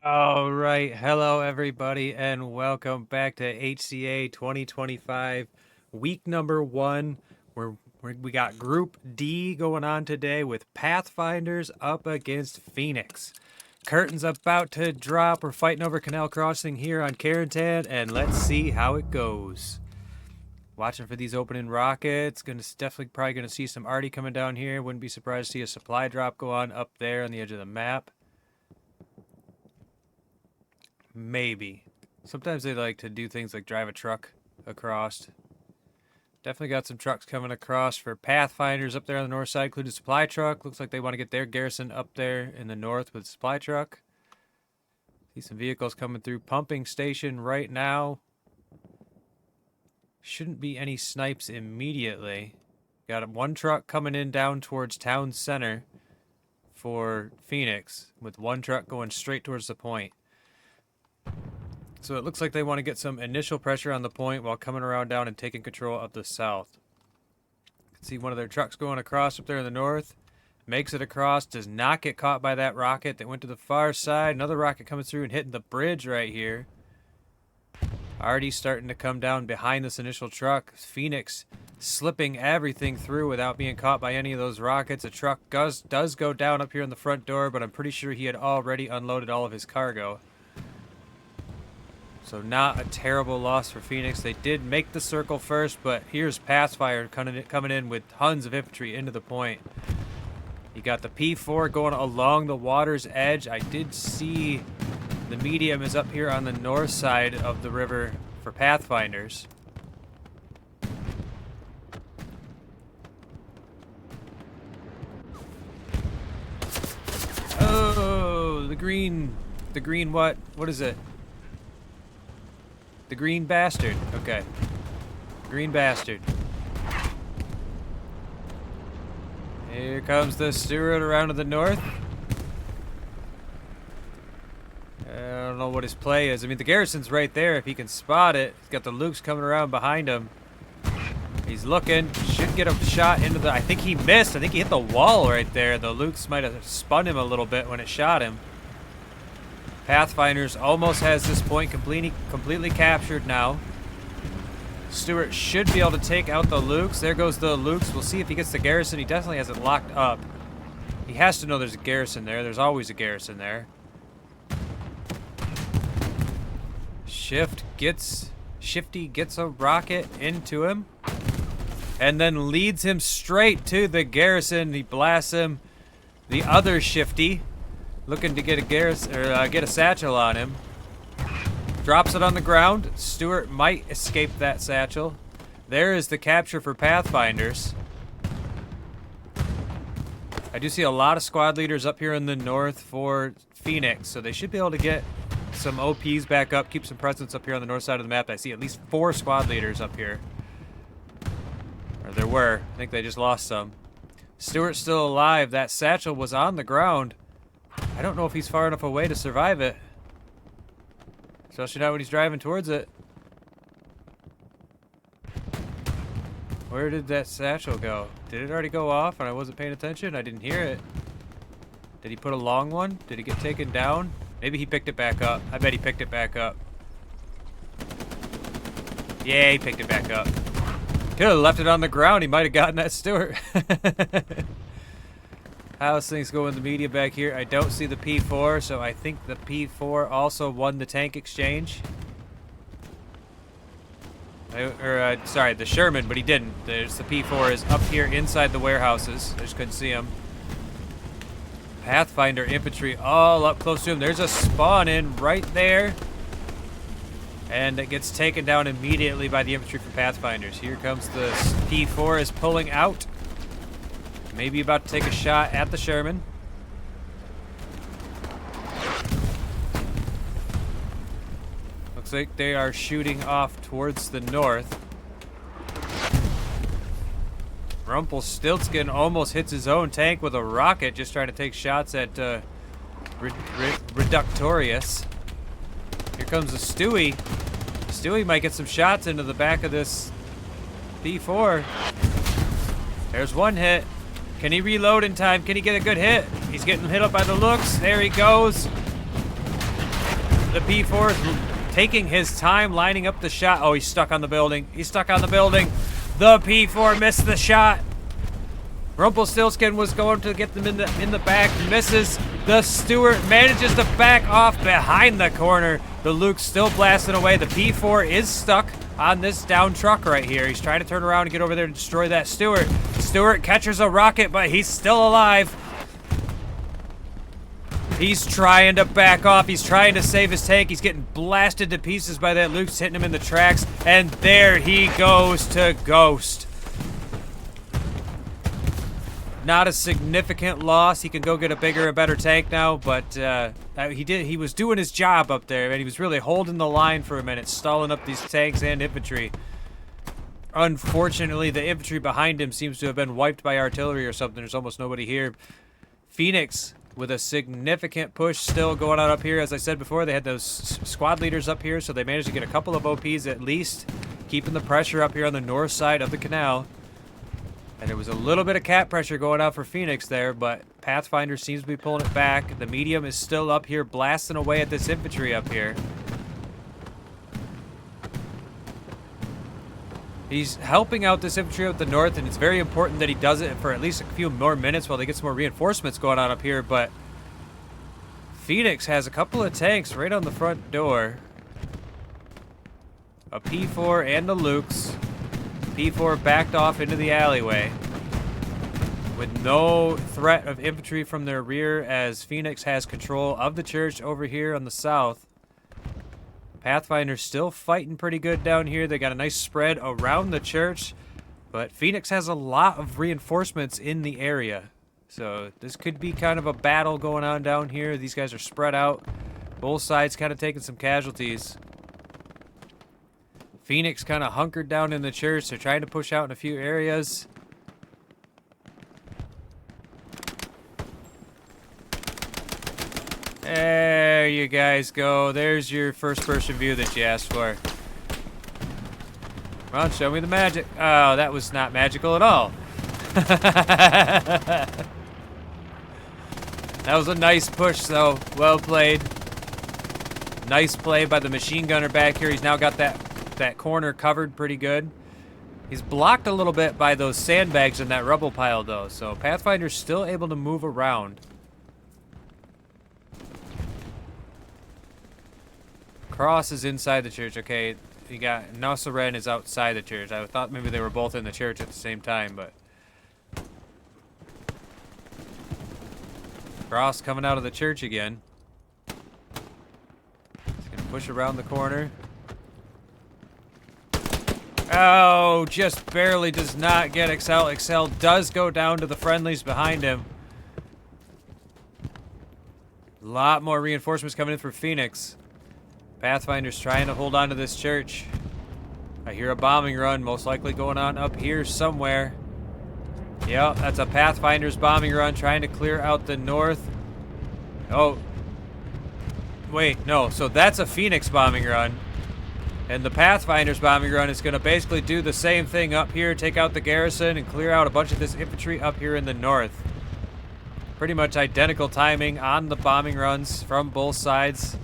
All right, hello everybody, and welcome back to HCA 2025, week number 1. We got Group D going on today with Pathfinders up against Phoenix. Curtain's about to drop. We're fighting over Canal Crossing here on Carentan, and let's see how it goes. Watching for these opening rockets. Definitely probably gonna see some arty coming down here. Wouldn't be surprised to see a supply drop go on up there on the edge of the map. Maybe. Sometimes they like to do things like drive a truck across. Definitely got some trucks coming across for Pathfinders up there on the north side, including a supply truck. Looks like they want to get their garrison up there in the north with supply truck. See some vehicles coming through pumping station right now. Shouldn't be any snipes immediately. Got one truck coming in down towards town center for Phoenix, with one truck going straight towards the point. So it looks like they want to get some initial pressure on the point while coming around down and taking control of the south. You can see one of their trucks going across up there in the north. Makes it across, does not get caught by that rocket that went to the far side. Another rocket coming through and hitting the bridge right here. Already starting to come down behind this initial truck. Phoenix slipping everything through without being caught by any of those rockets. A truck does go down up here in the front door, but I'm pretty sure he had already unloaded all of his cargo. So not a terrible loss for Phoenix. They did make the circle first, but here's Pathfinder coming in with tons of infantry into the point. You got the P4 going along the water's edge. I did see the medium is up here on the north side of the river for Pathfinders. Oh, the green what? What is it? The green bastard. Okay. Green bastard. Here comes the Stewart around to the north. I don't know what his play is. I mean, the garrison's right there if he can spot it. He's got the Lukes coming around behind him. He's looking. Should get a shot into the... I think he missed. I think he hit the wall right there. The Lukes might have spun him a little bit when it shot him. Pathfinders almost has this point completely captured now. Stewart should be able to take out the Lukes. There goes the Lukes. We'll see if he gets the garrison. He definitely has it locked up. He has to know there's a garrison there. There's always a garrison there. Shifty gets a rocket into him and then leads him straight to the garrison. He blasts him. The other Shifty looking to get a garrison or get a satchel on him. Drops it on the ground. Stewart might escape that satchel. There is the capture for Pathfinders. I do see a lot of squad leaders up here in the north for Phoenix, so they should be able to get some OPs back up, keep some presence up here on the north side of the map. I see at least 4 squad leaders up here. Or there were. I think they just lost some. Stewart's still alive. That satchel was on the ground. I don't know if he's far enough away to survive it. Especially not when he's driving towards it. Where did that satchel go? Did it already go off and I wasn't paying attention? I didn't hear it. Did he put a long one? Did he get taken down? Maybe he picked it back up. I bet he picked it back up. Yeah, he picked it back up. Could have left it on the ground. He might have gotten that Stewart. How's things go in the media back here? I don't see the P4, so I think the P4 also won the tank exchange. Sorry, the Sherman, but he didn't. There's the P4 is up here inside the warehouses. I just couldn't see him. Pathfinder infantry all up close to him. There's a spawn in right there. And it gets taken down immediately by the infantry from Pathfinders. Here comes the P4 is pulling out. Maybe about to take a shot at the Sherman. Looks like they are shooting off towards the north. Rumpelstiltskin almost hits his own tank with a rocket, just trying to take shots at Reductorius. Here comes the Stewie. Stewie might get some shots into the back of this P4. There's one hit. Can he reload in time? Can he get a good hit? He's getting hit up by the looks. There he goes. The P4 is taking his time, lining up the shot. Oh, he's stuck on the building. He's stuck on the building. The P4 missed the shot. Rumpelstiltskin was going to get them in the back, misses. The Stewart manages to back off behind the corner. The Luke's still blasting away. The P4 is stuck on this down truck right here. He's trying to turn around and get over there to destroy that Stewart. Stewart catches a rocket, but he's still alive. He's trying to back off. He's trying to save his tank. He's getting blasted to pieces by that Luke's hitting him in the tracks. And there he goes to Ghost. Not a significant loss. He can go get a bigger and better tank now, but he was doing his job up there, and he was really holding the line for a minute, stalling up these tanks and infantry. Unfortunately, the infantry behind him seems to have been wiped by artillery or something. There's almost nobody here. Phoenix with a significant push still going on up here. As I said before, they had those squad leaders up here, so they managed to get a couple of OPs at least, keeping the pressure up here on the north side of the canal. And there was a little bit of cap pressure going out for Phoenix there, but Pathfinder seems to be pulling it back. The medium is still up here blasting away at this infantry up here. He's helping out this infantry up the north, and it's very important that he does it for at least a few more minutes while they get some more reinforcements going on up here, but Phoenix has a couple of tanks right on the front door. A P4 and the Lukes. P4 backed off into the alleyway with no threat of infantry from their rear as Phoenix has control of the church over here on the south. Pathfinder's still fighting pretty good down here. They got a nice spread around the church, but Phoenix has a lot of reinforcements in the area. So this could be kind of a battle going on down here. These guys are spread out. Both sides kind of taking some casualties. Phoenix kind of hunkered down in the church. They're trying to push out in a few areas. There you guys go. There's your first-person view that you asked for. Come on, show me the magic. Oh, that was not magical at all. That was a nice push, though. Well played. Nice play by the machine gunner back here. He's now got that corner covered pretty good. He's blocked a little bit by those sandbags in that rubble pile, though, so Pathfinder's still able to move around. Cross is inside the church. Okay, you got Nosseren is outside the church. I thought maybe they were both in the church at the same time, but Cross coming out of the church again. He's gonna push around the corner. Oh, just barely does not get Excel. Excel does go down to the friendlies behind him. A lot more reinforcements coming in for Phoenix. Pathfinder's trying to hold on to this church. I hear a bombing run, most likely going on up here somewhere. Yep, that's a Pathfinder's bombing run, trying to clear out the north. Oh. Wait, no, so that's a Phoenix bombing run. And the Pathfinder's bombing run is going to basically do the same thing up here, take out the garrison and clear out a bunch of this infantry up here in the north. Pretty much identical timing on the bombing runs from both sides.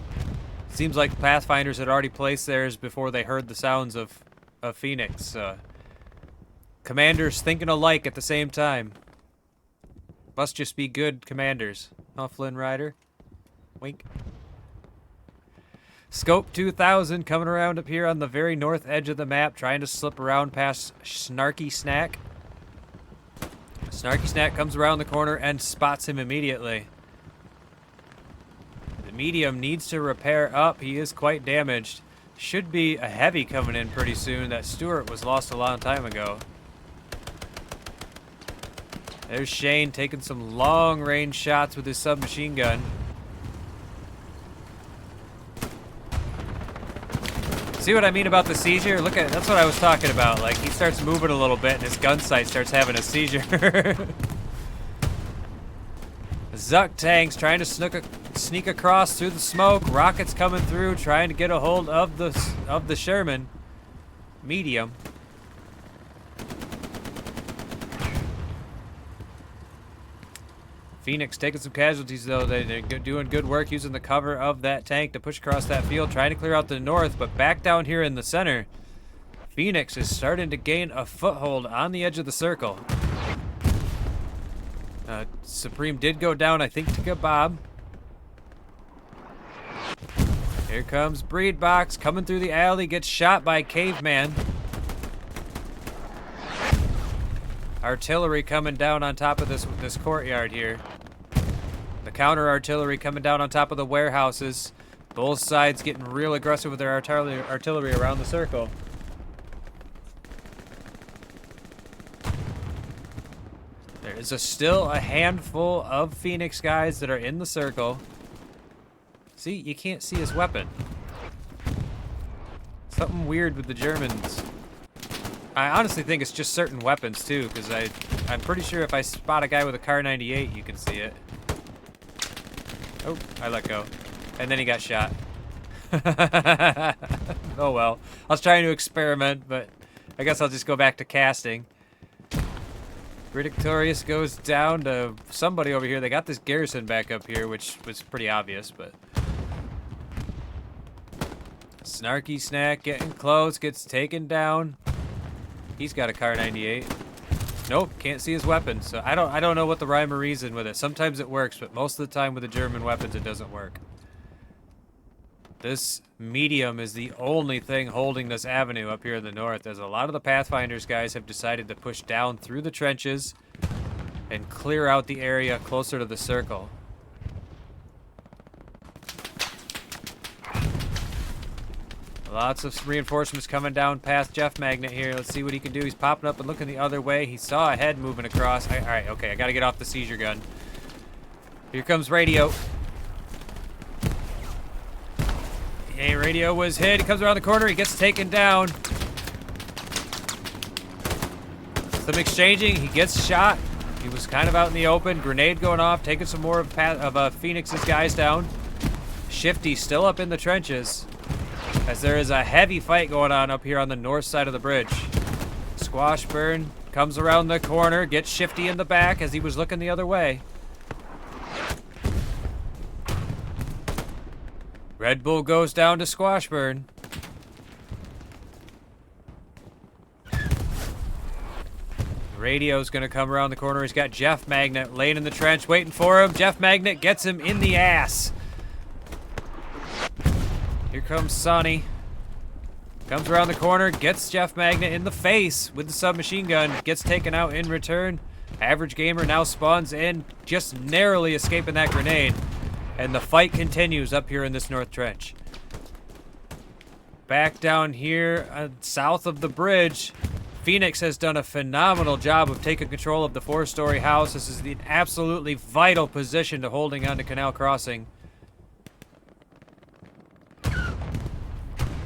Seems like Pathfinders had already placed theirs before they heard the sounds of Phoenix. Commanders thinking alike at the same time. Must just be good commanders. Huh, Flynn Rider? Wink. Scope 2000 coming around up here on the very north edge of the map, trying to slip around past Snarky Snack. Snarky Snack comes around the corner and spots him immediately. The medium needs to repair up. He is quite damaged. Should be a heavy coming in pretty soon. That Stewart was lost a long time ago. There's Shane taking some long-range shots with his submachine gun. See what I mean about the seizure? Look at, that's what I was talking about. Like, he starts moving a little bit and his gun sight starts having a seizure. Zuck tanks trying to sneak across through the smoke. Rockets coming through, trying to get a hold of the Sherman. Medium. Phoenix taking some casualties, though. They're doing good work using the cover of that tank to push across that field, trying to clear out the north. But back down here in the center, Phoenix is starting to gain a foothold on the edge of the circle. Supreme did go down, I think, to Kebab. Here comes Breed Box coming through the alley, gets shot by Caveman. Artillery coming down on top of this courtyard here. The counter artillery coming down on top of the warehouses. Both sides getting real aggressive with their artillery around the circle. There is still a handful of Phoenix guys that are in the circle. See, you can't see his weapon. Something weird with the Germans. I honestly think it's just certain weapons too, because I'm pretty sure if I spot a guy with a Car 98, you can see it. Oh, I let go. And then he got shot. Oh well. I was trying to experiment, but I guess I'll just go back to casting. Victorious goes down to somebody over here. They got this garrison back up here, which was pretty obvious, but... Snarky Snack getting close, gets taken down. He's got a Car 98. Nope, can't see his weapon. So I don't know what the rhyme or reason with it. Sometimes it works, but most of the time with the German weapons it doesn't work. This medium is the only thing holding this avenue up here in the north, as a lot of the Pathfinders guys have decided to push down through the trenches and clear out the area closer to the circle. Lots of reinforcements coming down past Jeff Magnet here. Let's see what he can do. He's popping up and looking the other way. He saw a head moving across. All right, okay, I got to get off the seizure gun. Here comes Radio. Hey, Radio was hit. He comes around the corner. He gets taken down. Some exchanging. He gets shot. He was kind of out in the open. Grenade going off, taking some more of Phoenix's guys down. Shifty still up in the trenches, as there is a heavy fight going on up here on the north side of the bridge. Squashburn comes around the corner, gets Shifty in the back as he was looking the other way. Red Bull goes down to Squashburn. Radio's gonna come around the corner. He's got Jeff Magnet laying in the trench, waiting for him. Jeff Magnet gets him in the ass. Here comes Sonny. Comes around the corner, gets Jeff Magnet in the face with the submachine gun, gets taken out in return. Average Gamer now spawns in, just narrowly escaping that grenade. And the fight continues up here in this north trench. Back down here, south of the bridge, Phoenix has done a phenomenal job of taking control of the 4-story house. This is the absolutely vital position to holding on to Canal Crossing.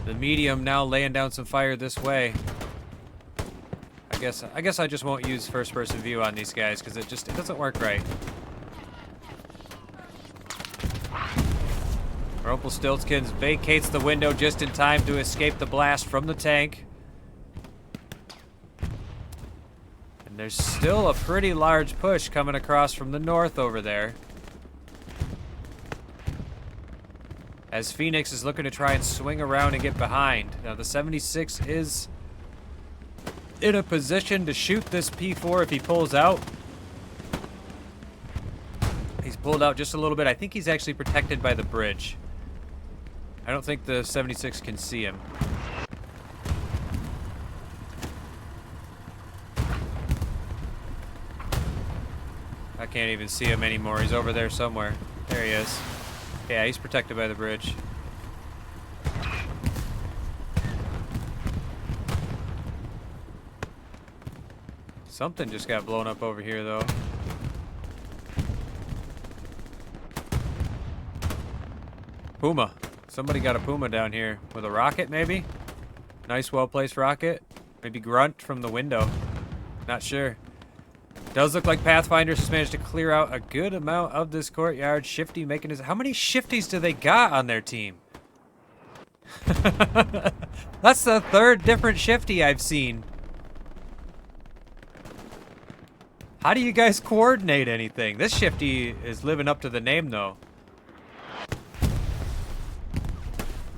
The medium now laying down some fire this way. I guess I just won't use first-person view on these guys because it doesn't work right. Rumpelstiltskins vacates the window just in time to escape the blast from the tank. And there's still a pretty large push coming across from the north over there, as Phoenix is looking to try and swing around and get behind. Now the 76 is in a position to shoot this P4 if he pulls out. He's pulled out just a little bit. I think he's actually protected by the bridge. I don't think the 76 can see him. I can't even see him anymore. He's over there somewhere. There he is. Yeah, he's protected by the bridge. Something just got blown up over here, though. Puma. Somebody got a Puma down here with a rocket, maybe? Nice, well-placed rocket. Maybe grunt from the window. Not sure. Does look like Pathfinders has managed to clear out a good amount of this courtyard. Shifty making his... How many Shifties do they got on their team? That's the third different Shifty I've seen. How do you guys coordinate anything? This Shifty is living up to the name, though.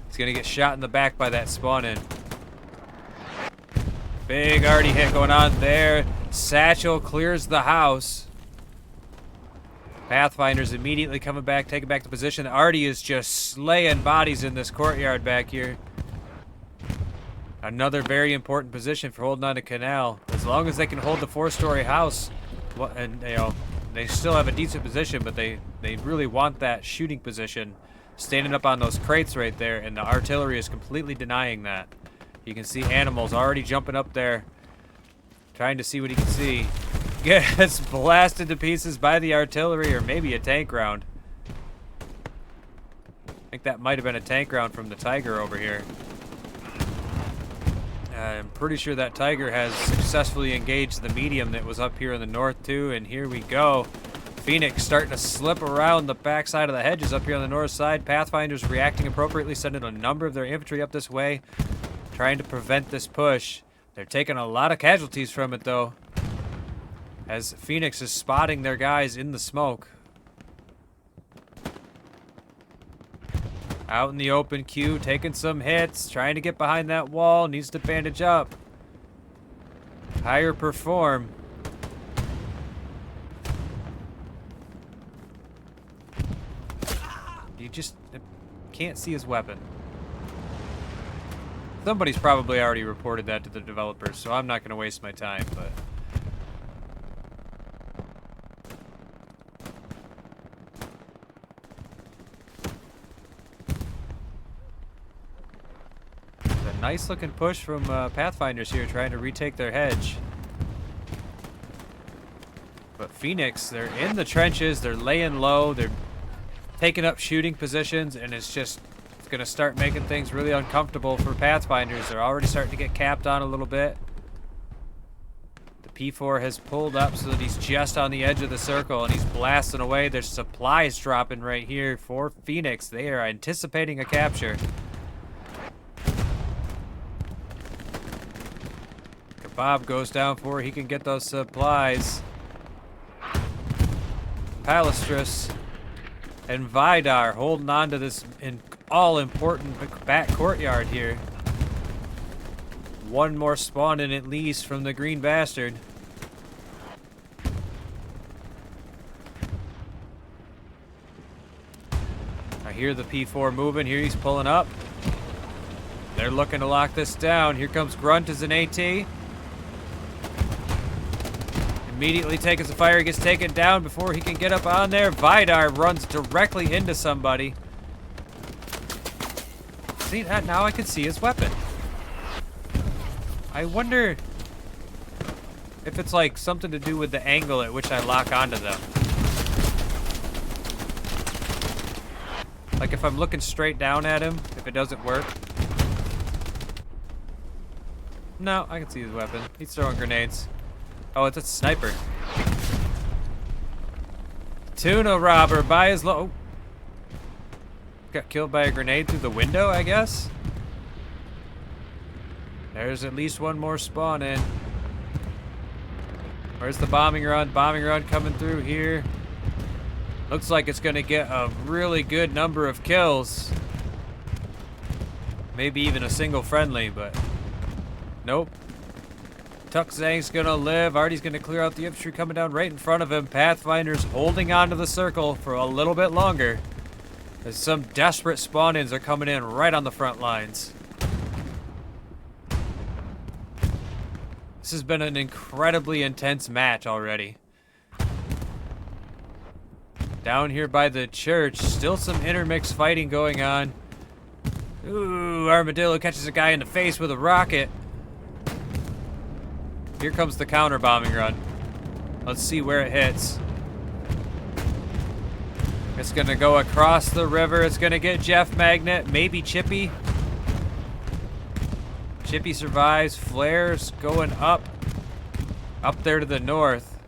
He's gonna get shot in the back by that spawn-in. Big arty hit going on there. Satchel clears the house. Pathfinders immediately coming back, taking back the position. Arty is just slaying bodies in this courtyard back here. Another very important position for holding on to Canal. As long as they can hold the 4-story house, and you know, they still have a decent position, but they really want that shooting position, standing up on those crates right there, and the artillery is completely denying that. You can see animals already jumping up there, trying to see what he can see. Gets blasted to pieces by the artillery, or maybe a tank round. I think that might have been a tank round from the Tiger over here. I'm pretty sure that Tiger has successfully engaged the medium that was up here in the north too, and here we go. Phoenix starting to slip around the backside of the hedges up here on the north side. Pathfinders reacting appropriately, sending a number of their infantry up this way, trying to prevent this push. They're taking a lot of casualties from it though, as Phoenix is spotting their guys in the smoke. Out in the open queue, taking some hits, trying to get behind that wall, needs to bandage up. Higher perform. You just can't see his weapon. Somebody's probably already reported that to the developers, so I'm not going to waste my time, but... Nice looking push from Pathfinders here, trying to retake their hedge. But Phoenix, they're in the trenches, they're laying low, they're taking up shooting positions, and it's going to start making things really uncomfortable for Pathfinders. They're already starting to get capped on a little bit. The P4 has pulled up so that he's just on the edge of the circle, and he's blasting away. There's supplies dropping right here for Phoenix. They are anticipating a capture. Bob goes down for he can get those supplies. Palistris and Vidar holding on to this all-important back courtyard here. One more spawn in at least from the Green Bastard. I hear the P4 moving. Here he's pulling up. They're looking to lock this down. Here comes Grunt as an AT. Immediately taking some fire, he gets taken down before he can get up on there. Vidar runs directly into somebody. See that? Now I can see his weapon. I wonder if it's like something to do with the angle at which I lock onto them. Like if I'm looking straight down at him, if it doesn't work. No, I can see his weapon. He's throwing grenades. Oh, it's a sniper. Tuna robber by his low. Got killed by a grenade through the window, I guess. There's at least one more spawn in. Where's the bombing run? Bombing run coming through here. Looks like it's going to get a really good number of kills. Maybe even a single friendly, but nope. Tuck Zang's gonna live. Artie's gonna clear out the infantry coming down right in front of him. Pathfinders holding on to the circle for a little bit longer, as some desperate spawn-ins are coming in right on the front lines. This has been an incredibly intense match already. Down here by the church, still some intermix fighting going on. Ooh, Armadillo catches a guy in the face with a rocket. Here comes the counter bombing run. Let's see where it hits. It's gonna go across the river. It's gonna get Jeff Magnet, maybe Chippy. Chippy survives. Flares going up there to the north.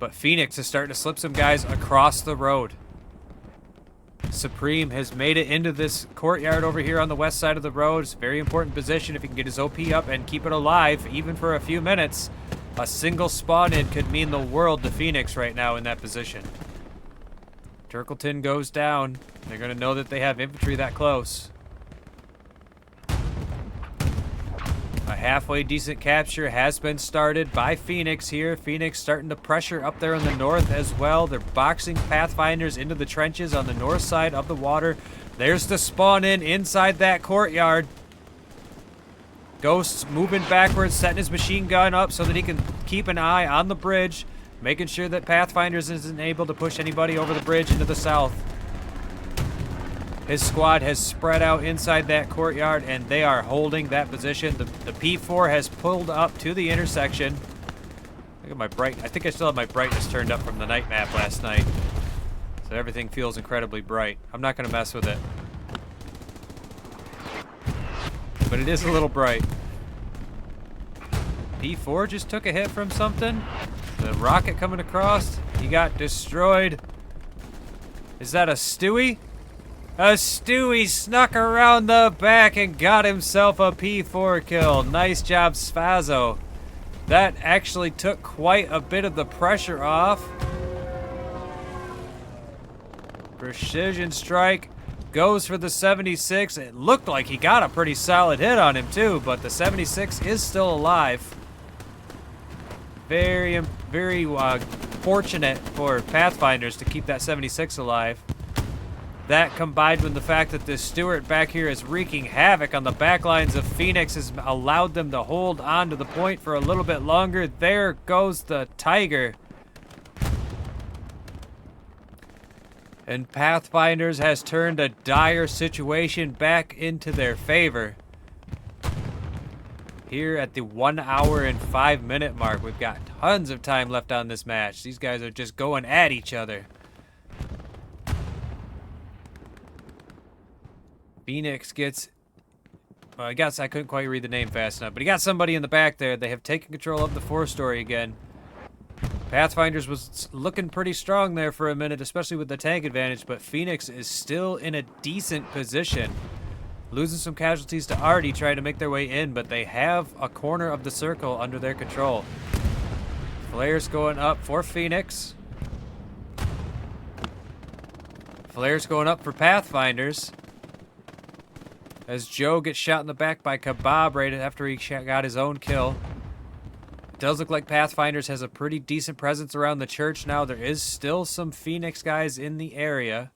But Phoenix is starting to slip some guys across the road. Supreme has made it into this courtyard over here on the west side of the road. It's a very important position if he can get his OP up and keep it alive, even for a few minutes. A single spawn-in could mean the world to Phoenix right now in that position. Turkleton goes down. They're going to know that they have infantry that close. A halfway decent capture has been started by Phoenix here. Phoenix starting to pressure up there in the north as well. They're boxing Pathfinders into the trenches on the north side of the water. There's the spawn-in inside that courtyard. Ghost's moving backwards, setting his machine gun up so that he can keep an eye on the bridge, making sure that Pathfinders isn't able to push anybody over the bridge into the south. His squad has spread out inside that courtyard, and they are holding that position. The P4 has pulled up to the intersection. Look at my I think I still have my brightness turned up from the night map last night. So everything feels incredibly bright. I'm not going to mess with it. But it is a little bright. P4 just took a hit from something. The rocket coming across. He got destroyed. Is that a Stewie? A Stewie snuck around the back and got himself a P4 kill. Nice job, Sfazo. That actually took quite a bit of the pressure off. Precision strike. Goes for the 76. It looked like he got a pretty solid hit on him too, but the 76 is still alive. Very fortunate for Pathfinders to keep that 76 alive. That combined with the fact that this Stewart back here is wreaking havoc on the back lines of Phoenix has allowed them to hold on to the point for a little bit longer. There goes the Tiger. And Pathfinders has turned a dire situation back into their favor. Here at the 1 hour and 5 minute mark, we've got tons of time left on this match. These guys are just going at each other. Phoenix gets, well, I guess I couldn't quite read the name fast enough, but he got somebody in the back there. They have taken control of the 4-story again. Pathfinders was looking pretty strong there for a minute, especially with the tank advantage, but Phoenix is still in a decent position. Losing some casualties to Artie trying to make their way in, but they have a corner of the circle under their control. Flares going up for Phoenix. Flares going up for Pathfinders. As Joe gets shot in the back by Kebab right after he got his own kill. It does look like Pathfinders has a pretty decent presence around the church now. There is still some Phoenix guys in the area.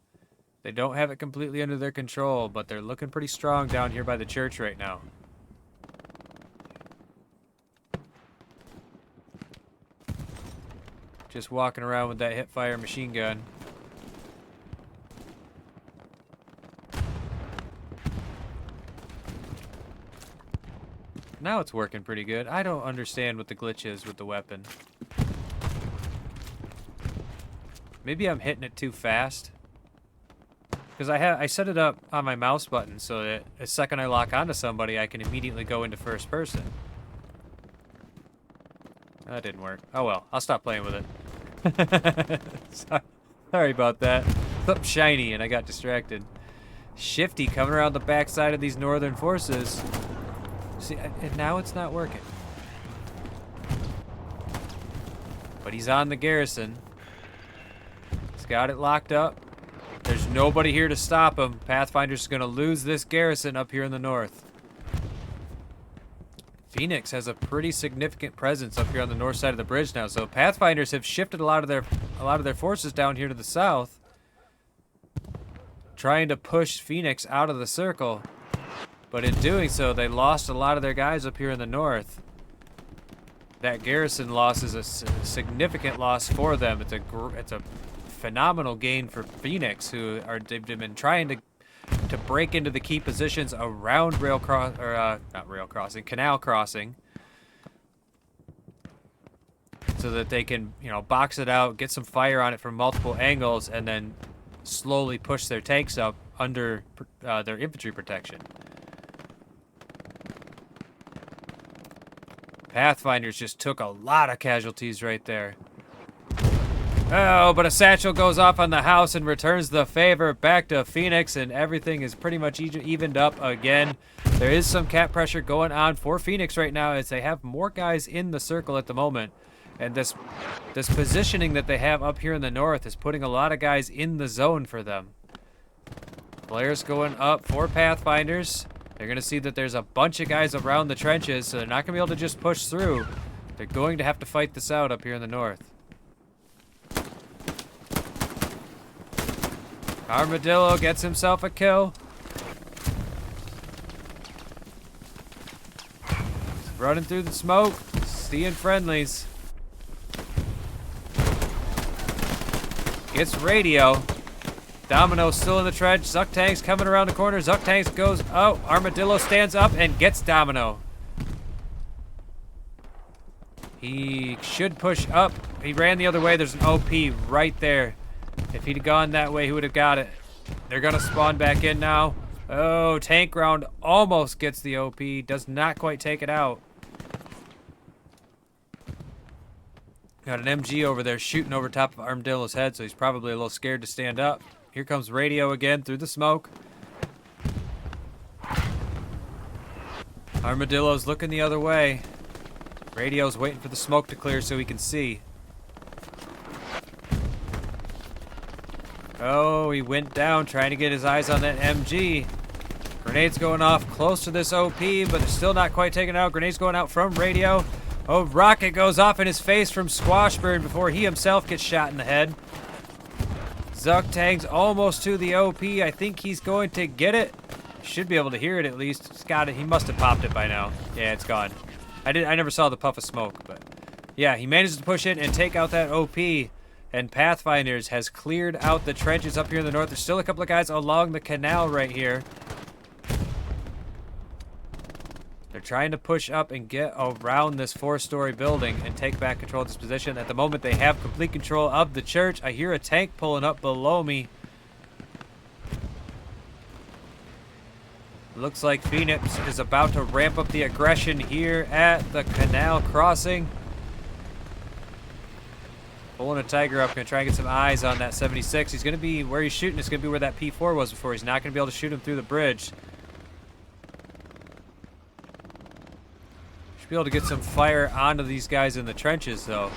They don't have it completely under their control, but they're looking pretty strong down here by the church right now. Just walking around with that hipfire machine gun. Now it's working pretty good. I don't understand what the glitch is with the weapon. Maybe I'm hitting it too fast. Because I set it up on my mouse button so that the second I lock onto somebody, I can immediately go into first person. That didn't work. Oh well, I'll stop playing with it. Sorry about that. Something shiny and I got distracted. Shifty coming around the backside of these northern forces. See, and now it's not working. But he's on the garrison. He's got it locked up. There's nobody here to stop him. Pathfinder's going to lose this garrison up here in the north. Phoenix has a pretty significant presence up here on the north side of the bridge now. So Pathfinders have shifted a lot of their forces down here to the south, trying to push Phoenix out of the circle. But in doing so, they lost a lot of their guys up here in the north. That garrison loss is a significant loss for them. It's a phenomenal gain for Phoenix, they've been trying to break into the key positions around canal crossing, so that they can, box it out, get some fire on it from multiple angles, and then slowly push their tanks up under their infantry protection. Pathfinders just took a lot of casualties right there. Oh, but a satchel goes off on the house and returns the favor back to Phoenix, and everything is pretty much evened up again. There is some cap pressure going on for Phoenix right now as they have more guys in the circle at the moment. And this positioning that they have up here in the north is putting a lot of guys in the zone for them. Flares going up for Pathfinders. They're going to see that there's a bunch of guys around the trenches, so they're not going to be able to just push through. They're going to have to fight this out up here in the north. Armadillo gets himself a kill. Running through the smoke, seeing friendlies. Gets radio. Domino's still in the trench. Zuck Tank's coming around the corner. Zuck Tanks goes, oh, Armadillo stands up and gets Domino. He should push up. He ran the other way. There's an OP right there. If he'd gone that way, he would have got it. They're going to spawn back in now. Oh, tank round almost gets the OP. Does not quite take it out. Got an MG over there shooting over top of Armadillo's head, so he's probably a little scared to stand up. Here comes radio again through the smoke. Armadillo's looking the other way. Radio's waiting for the smoke to clear so he can see. Oh, he went down trying to get his eyes on that MG. Grenades going off close to this OP, but they're still not quite taken out. Grenades going out from radio. Oh, rocket goes off in his face from Squashburn before he himself gets shot in the head. Zuck Tang's almost to the OP. I think he's going to get it. Should be able to hear it at least. He's got it. He must have popped it by now. Yeah, it's gone. I never saw the puff of smoke, but yeah, he manages to push in and take out that OP. And Pathfinders has cleared out the trenches up here in the north. There's still a couple of guys along the canal right here. They're trying to push up and get around this 4-story building and take back control of this position. At the moment, they have complete control of the church. I hear a tank pulling up below me. Looks like Phoenix is about to ramp up the aggression here at the canal crossing. Pulling a Tiger up, gonna try and get some eyes on that 76. He's gonna be where he's shooting. It's gonna be where that P4 was before. He's not gonna be able to shoot him through the bridge. Should be able to get some fire onto these guys in the trenches, though.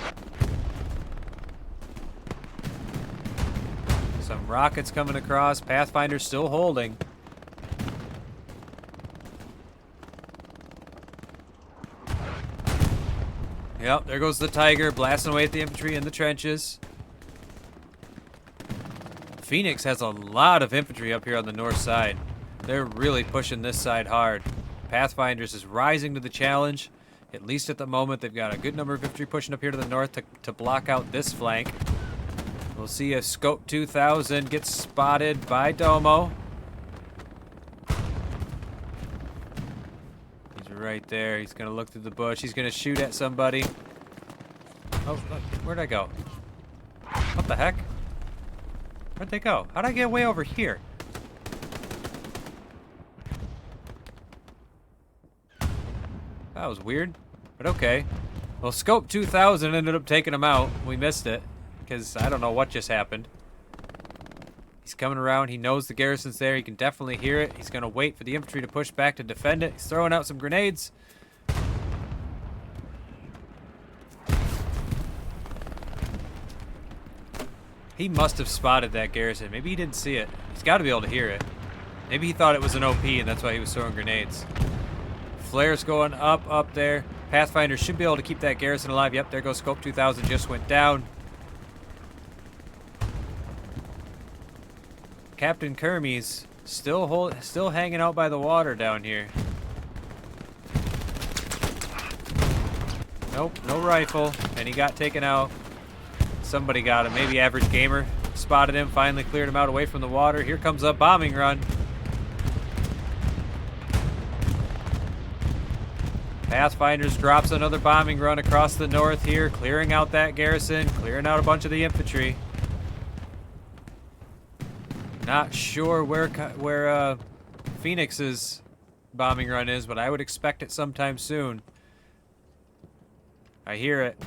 Some rockets coming across. Pathfinder still holding. Yep, there goes the Tiger, blasting away at the infantry in the trenches. Phoenix has a lot of infantry up here on the north side. They're really pushing this side hard. Pathfinders is rising to the challenge. At least at the moment, they've got a good number of infantry pushing up here to the north to block out this flank. We'll see if Scope 2000 gets spotted by Domo. Right there. He's going to look through the bush. He's going to shoot at somebody. Oh, look. Where'd I go? What the heck? Where'd they go? How'd I get way over here? That was weird, but okay. Well, Scope 2000 ended up taking him out. We missed it because I don't know what just happened. He's coming around. He knows the garrison's there. He can definitely hear it. He's going to wait for the infantry to push back to defend it. He's throwing out some grenades. He must have spotted that garrison. Maybe he didn't see it. He's got to be able to hear it. Maybe he thought it was an OP and that's why he was throwing grenades. Flares going up there. Pathfinder should be able to keep that garrison alive. Yep, there goes Scope 2000. Just went down. Captain Kermie's still hanging out by the water down here. Nope, no rifle, and he got taken out. Somebody got him. Maybe Average Gamer spotted him, finally cleared him out away from the water. Here comes a bombing run. Pathfinders drops another bombing run across the north here, clearing out that garrison, clearing out a bunch of the infantry. Not sure where Phoenix's bombing run is, but I would expect it sometime soon. I hear it.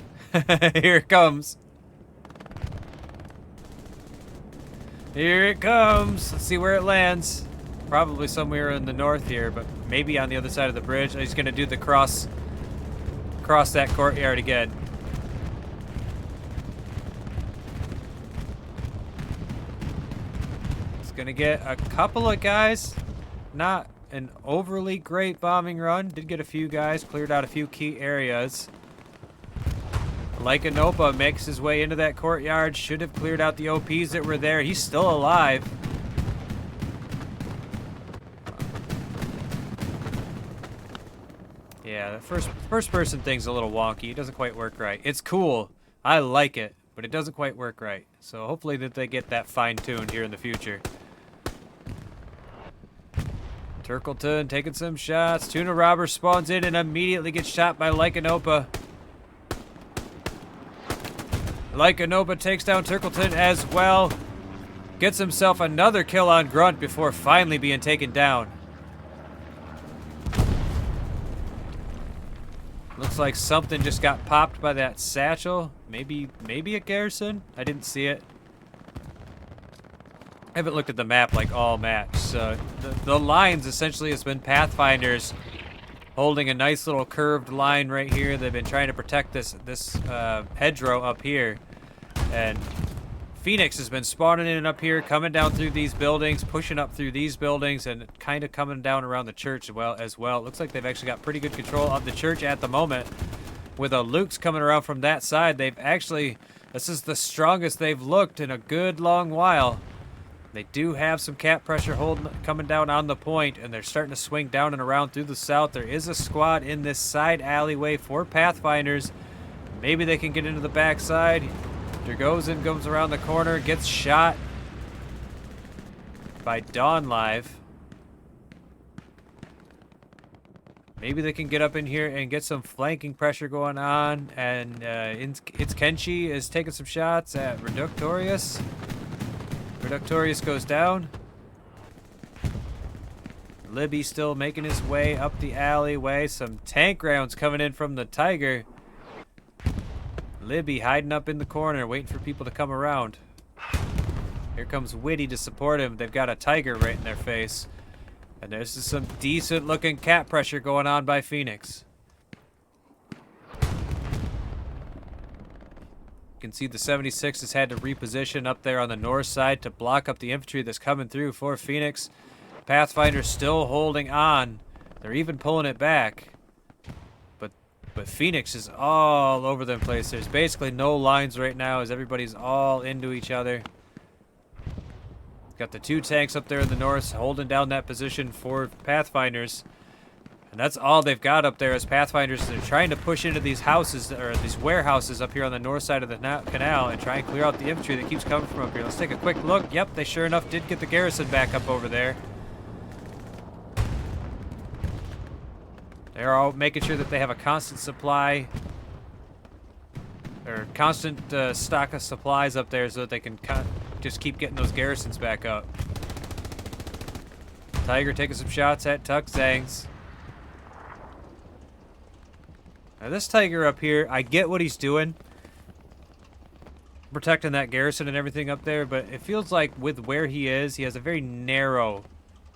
Here it comes. Here it comes. Let's see where it lands. probably somewhere in the north here, but maybe on the other side of the bridge. He's gonna do the cross that courtyard again. He's gonna get a couple of guys. Not an overly great bombing run. Did get a few guys, cleared out a few key areas. Lycanopa makes his way into that courtyard. Should have cleared out the OPs that were there. He's still alive. Yeah, the first person thing's a little wonky. It doesn't quite work right. It's cool. I like it, but it doesn't quite work right. So hopefully that they get that fine-tuned here in the future. Turkleton taking some shots. Tuna Robber spawns in and immediately gets shot by Lycanopa. Lycanopa takes down Turkleton as well. Gets himself another kill on Grunt before finally being taken down. Looks like something just got popped by that satchel. Maybe a garrison? I didn't see it. I haven't looked at the map like all match. So the lines essentially has been Pathfinders holding a nice little curved line right here. They've been trying to protect this hedgerow up here. And Phoenix has been spawning in up here, coming down through these buildings, pushing up through these buildings, and kind of coming down around the church as well. It looks like they've actually got pretty good control of the church at the moment. With a Luke's coming around from that side, this is the strongest they've looked in a good long while. They do have some cap pressure coming down on the point, and they're starting to swing down and around through the south. There is a squad in this side alleyway for Pathfinders. Maybe they can get into the backside. Dragozin comes around the corner, gets shot by Dawn Live. Maybe they can get up in here and get some flanking pressure going on. And it's Kenshi is taking some shots at Reductorius. Reductorius goes down. Libby still making his way up the alleyway. Some tank rounds coming in from the Tiger. Libby hiding up in the corner, waiting for people to come around. Here comes Witty to support him. They've got a Tiger right in their face. And there's just some decent looking cap pressure going on by Phoenix. You can see the 76 has had to reposition up there on the north side to block up the infantry that's coming through for Phoenix. Pathfinder's still holding on. They're even pulling it back. But Phoenix is all over the place. There's basically no lines right now as everybody's all into each other. Got the two tanks up there in the north holding down that position for Pathfinders. And that's all they've got up there as Pathfinders. They're trying to push into these houses, or these warehouses up here on the north side of the canal and try and clear out the infantry that keeps coming from up here. Let's take a quick look. Yep, they sure enough did get the garrison back up over there. They're all making sure that they have a constant supply, or constant stock of supplies up there so that they can just keep getting those garrisons back up. Tiger taking some shots at Tuck Zangs. Now this Tiger up here, I get what he's doing, protecting that garrison and everything up there, but it feels like with where he is, he has a very narrow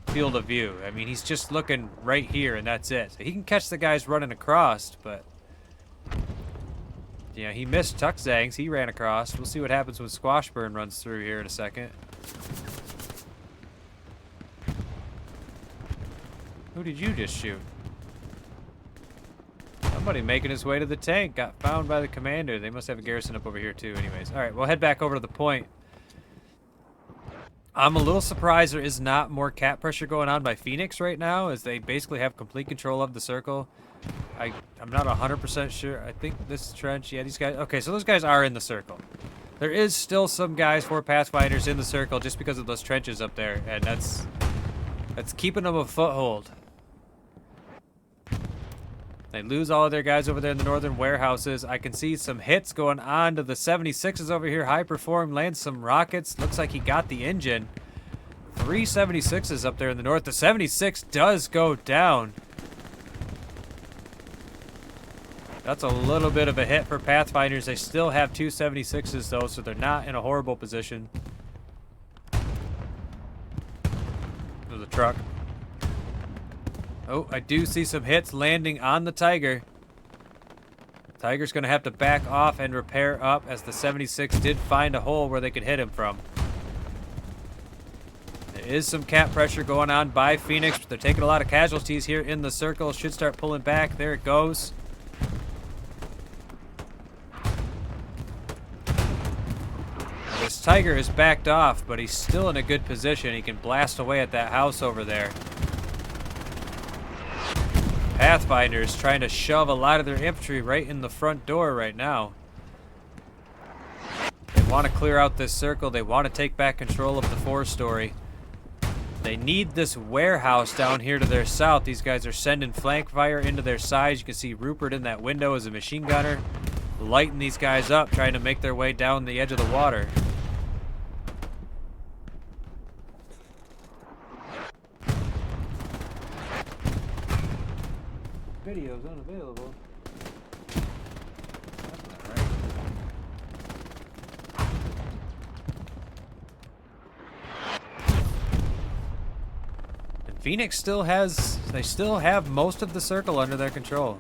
field of view. I mean, he's just looking right here and that's it. So he can catch the guys running across, but yeah, he missed Tuck Zangs. He ran across. We'll see what happens when Squashburn runs through here in a second. Who did you just shoot? Somebody making his way to the tank. Got found by the commander. They must have a garrison up over here too anyways. Alright, we'll head back over to the point. I'm a little surprised there is not more cap pressure going on by Phoenix right now, as they basically have complete control of the circle. I'm not 100% sure. I think this trench, yeah, these guys. Okay, so those guys are in the circle. There is still some guys for Pathfinders in the circle just because of those trenches up there, and that's keeping them a foothold. They lose all of their guys over there in the northern warehouses. I can see some hits going on to the 76s over here. High Perform lands some rockets. Looks like he got the engine. 3 76s up there in the north. The 76 does go down. That's a little bit of a hit for Pathfinders. They still have 2 76s though, so they're not in a horrible position. There's a truck. Oh, I do see some hits landing on the Tiger. Tiger's going to have to back off and repair up as the 76 did find a hole where they could hit him from. There is some cap pressure going on by Phoenix. They're taking a lot of casualties here in the circle. Should start pulling back. There it goes. This Tiger is backed off, but he's still in a good position. He can blast away at that house over there. Pathfinders trying to shove a lot of their infantry right in the front door right now. They want to clear out this circle. They want to take back control of the 4-story. They need this warehouse down here to their south. These guys are sending flank fire into their sides. You can see Rupert in that window as a machine gunner, lighting these guys up, trying to make their way down the edge of the water. Video's unavailable. That's not right. And Phoenix still have most of the circle under their control.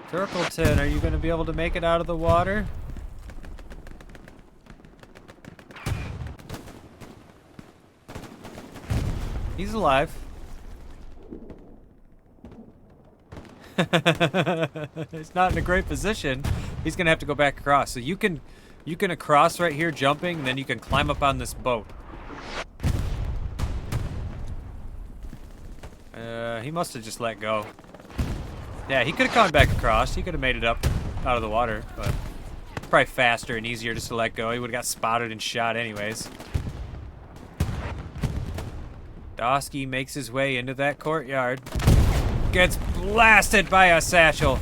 Turkleton, are you going to be able to make it out of the water? He's alive. He's not in a great position. He's gonna have to go back across. So you can cross right here jumping, then you can climb up on this boat. He must have just let go. Yeah, he could have gone back across. He could have made it up out of the water, but probably faster and easier just to let go. He would have got spotted and shot anyways. Dosky makes his way into that courtyard. Gets blasted by a satchel.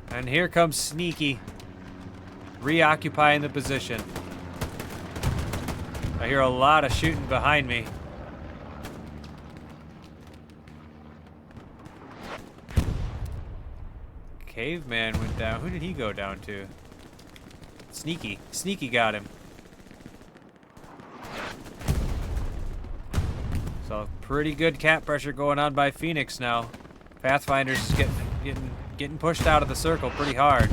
And here comes Sneaky, reoccupying the position. I hear a lot of shooting behind me. Caveman went down. Who did he go down to? Sneaky. Sneaky got him. So pretty good cap pressure going on by Phoenix now. Pathfinders getting pushed out of the circle pretty hard.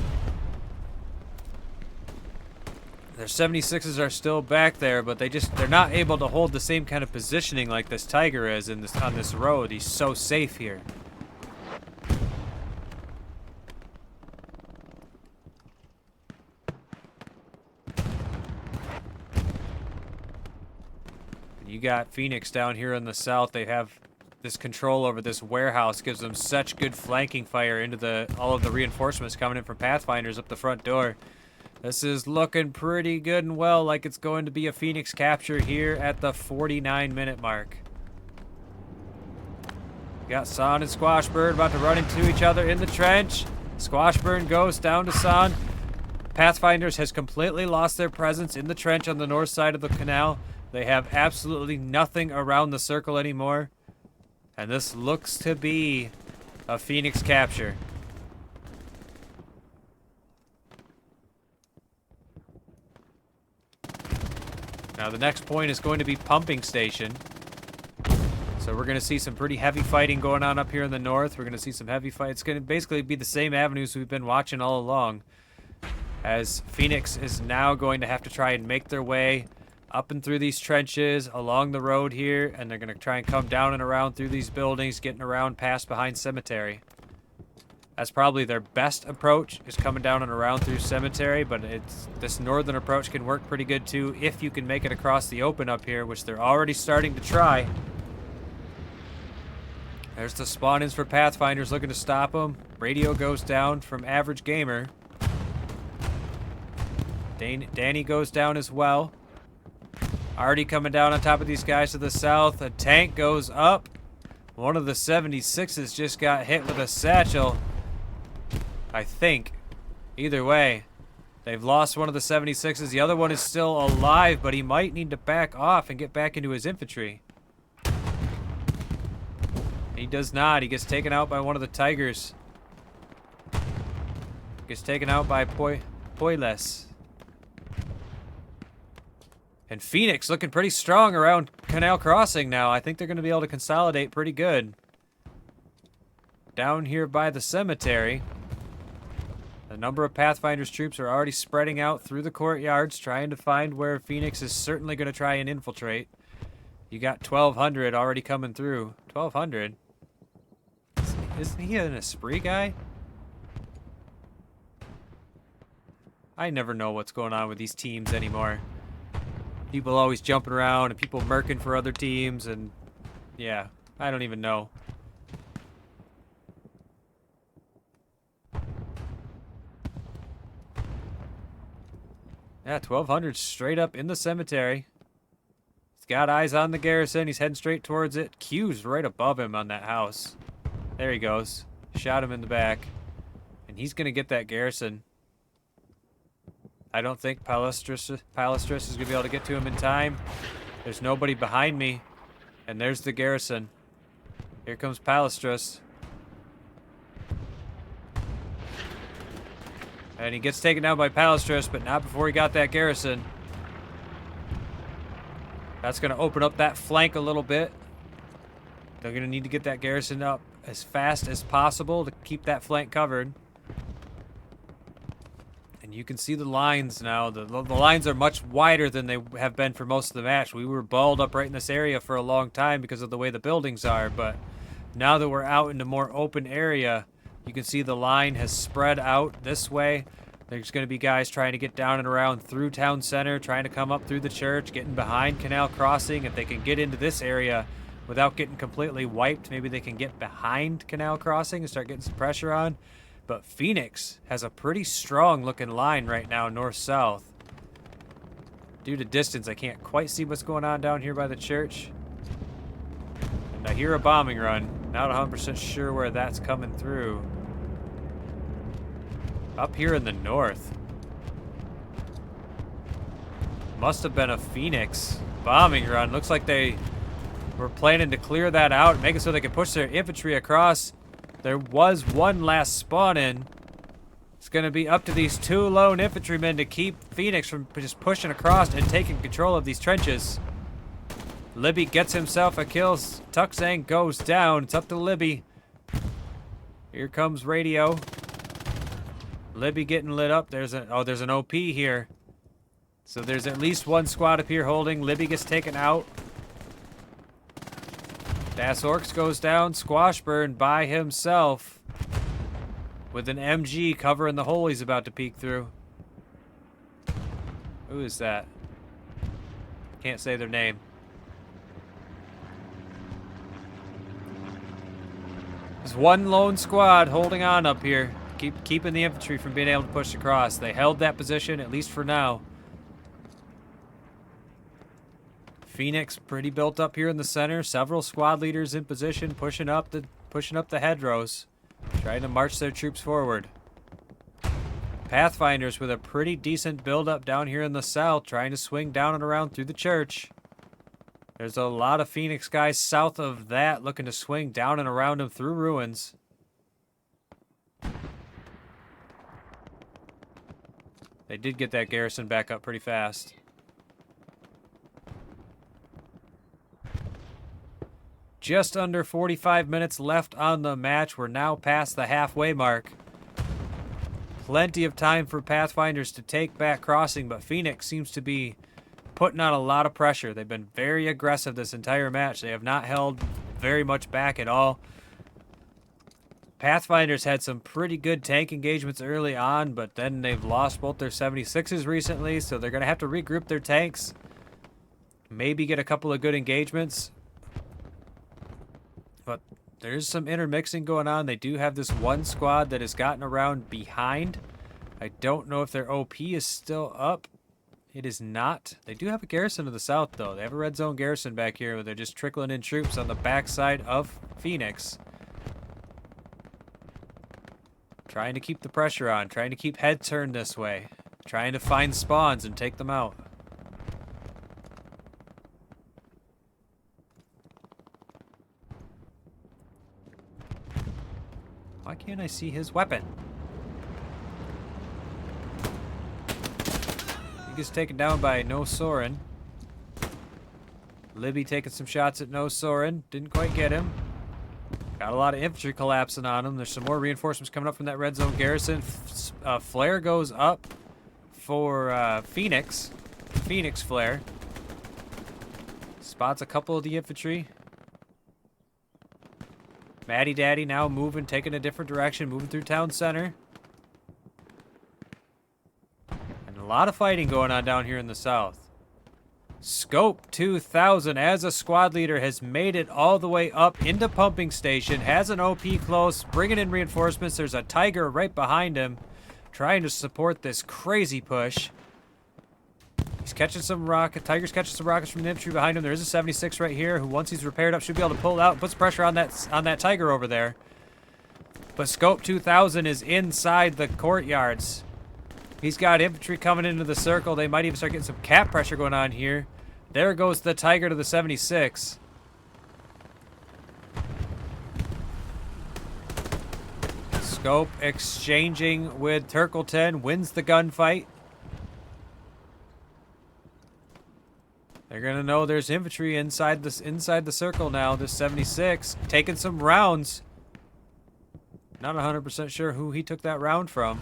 Their 76s are still back there, but they're not able to hold the same kind of positioning like this Tiger is on this road. He's so safe here. You got Phoenix down here in the south. They have this control over this warehouse, gives them such good flanking fire into all of the reinforcements coming in from Pathfinders up the front door. This is looking pretty good and well, like it's going to be a Phoenix capture here at the 49-minute mark. Got San and Squashburn about to run into each other in the trench. Squashburn goes down to San. Pathfinders has completely lost their presence in the trench on the north side of the canal. They have absolutely nothing around the circle anymore. And this looks to be a Phoenix capture. Now the next point is going to be Pumping Station. So we're going to see some pretty heavy fighting going on up here in the north. We're going to see some heavy fights. It's going to basically be the same avenues we've been watching all along. As Phoenix is now going to have to try and make their way up and through these trenches along the road here, and they're going to try and come down and around through these buildings, getting around past behind Cemetery. That's probably their best approach, is coming down and around through Cemetery, but this northern approach can work pretty good too if you can make it across the open up here, which they're already starting to try. There's the spawn-ins for Pathfinders looking to stop them. Radio goes down from Average Gamer. Danny goes down as well. Already coming down on top of these guys to the south. A tank goes up. One of the 76s just got hit with a satchel, I think. Either way, they've lost one of the 76s. The other one is still alive, but he might need to back off and get back into his infantry. He does not. He gets taken out by one of the Tigers. Gets taken out by Poiles. And Phoenix looking pretty strong around Canal Crossing now. I think they're going to be able to consolidate pretty good. Down here by the cemetery, a number of Pathfinders troops are already spreading out through the courtyards, trying to find where Phoenix is certainly going to try and infiltrate. You got 1,200 already coming through. 1,200? Isn't he an Esprit guy? I never know what's going on with these teams anymore. People always jumping around and people merking for other teams, and yeah, I don't even know. Yeah, 1,200 straight up in the cemetery. He's got eyes on the garrison. He's heading straight towards it. Q's right above him on that house. There he goes. Shot him in the back. And he's going to get that garrison. I don't think Palestris is going to be able to get to him in time. There's nobody behind me. And there's the garrison. Here comes Palestris. And he gets taken down by Palestris, but not before he got that garrison. That's going to open up that flank a little bit. They're going to need to get that garrison up as fast as possible to keep that flank covered. And you can see the lines now. The lines are much wider than they have been for most of the match. We were balled up right in this area for a long time because of the way the buildings are. But now that we're out in a more open area, you can see the line has spread out this way. There's going to be guys trying to get down and around through town center, trying to come up through the church, getting behind Canal Crossing. If they can get into this area without getting completely wiped, maybe they can get behind Canal Crossing and start getting some pressure on. But Phoenix has a pretty strong looking line right now, north-south. Due to distance, I can't quite see what's going on down here by the church. And I hear a bombing run. Not 100% sure where that's coming through. Up here in the north. Must have been a Phoenix bombing run. Looks like they were planning to clear that out and make it so they could push their infantry across. There was one last spawn in. It's going to be up to these two lone infantrymen to keep Phoenix from just pushing across and taking control of these trenches. Libby gets himself a kill. Tuxang goes down. It's up to Libby. Here comes radio. Libby getting lit up. There's an OP here. So there's at least one squad up here holding. Libby gets taken out. Das Orcs goes down. Squashburn by himself with an MG covering the hole he's about to peek through. Who is that? Can't say their name. There's one lone squad holding on up here. Keeping the infantry from being able to push across. They held that position, at least for now. Phoenix pretty built up here in the center. Several squad leaders in position, pushing up the hedgerows, trying to march their troops forward. Pathfinders with a pretty decent build-up down here in the south, trying to swing down and around through the church. There's a lot of Phoenix guys south of that looking to swing down and around them through ruins. They did get that garrison back up pretty fast. Just under 45 minutes left on the match. We're now past the halfway mark. Plenty of time for Pathfinders to take back Crossing, but Phoenix seems to be putting on a lot of pressure. They've been very aggressive this entire match. They have not held very much back at all. Pathfinders had some pretty good tank engagements early on, but then they've lost both their 76s recently, so they're going to have to regroup their tanks. Maybe get a couple of good engagements. But there's some intermixing going on. They do have this one squad that has gotten around behind. I don't know if their OP is still up. It is not. They do have a garrison to the south, though. They have a red zone garrison back here where they're just trickling in troops on the backside of Phoenix. Trying to keep the pressure on. Trying to keep head turned this way. Trying to find spawns and take them out. Why can't I see his weapon? He gets taken down by No Soren. Libby taking some shots at No Soren. Didn't quite get him. Got a lot of infantry collapsing on him. There's some more reinforcements coming up from that red zone garrison. Flare goes up for Phoenix. Phoenix Flare. Spots a couple of the infantry. Maddie Daddy now moving, taking a different direction, moving through town center. And a lot of fighting going on down here in the south. Scope 2000 as a squad leader has made it all the way up into pumping station, has an OP close, bringing in reinforcements. There's a Tiger right behind him trying to support this crazy push. He's catching some rockets. Tiger's catching some rockets from the infantry behind him. There is a 76 right here who, once he's repaired up, should be able to pull out and puts pressure on that Tiger over there. But Scope 2000 is inside the courtyards. He's got infantry coming into the circle. They might even start getting some cap pressure going on here. There goes the Tiger to the 76. Scope exchanging with Turkleton. Wins the gunfight. They're going to know there's infantry inside the circle now. This 76 taking some rounds. Not 100% sure who he took that round from.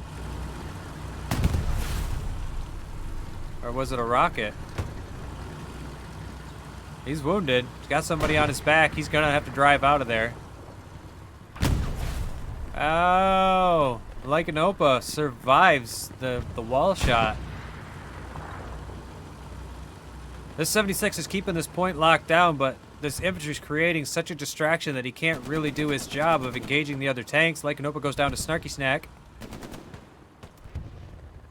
Or was it a rocket? He's wounded. He's got somebody on his back. He's going to have to drive out of there. Oh, Lycanopa survives the wall shot. This 76 is keeping this point locked down, but this infantry is creating such a distraction that he can't really do his job of engaging the other tanks. Lycanopa goes down to Snarky Snack.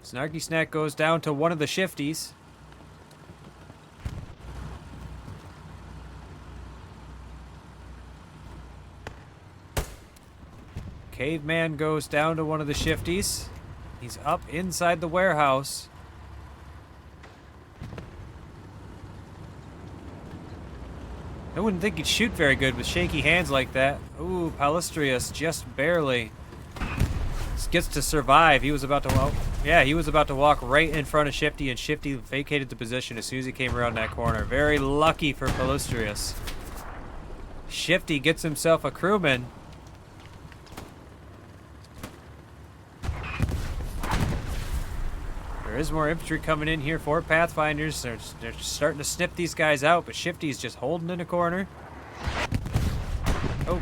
Snarky Snack goes down to one of the shifties. Caveman goes down to one of the shifties. He's up inside the warehouse. I wouldn't think he'd shoot very good with shaky hands like that. Ooh, Palistrius just barely gets to survive. He was about to walk. Yeah, he was about to walk right in front of Shifty, and Shifty vacated the position as soon as he came around that corner. Very lucky for Palistrius. Shifty gets himself a crewman. There is more infantry coming in here for Pathfinders. They're starting to snip these guys out, but Shifty's just holding in a corner. Oh.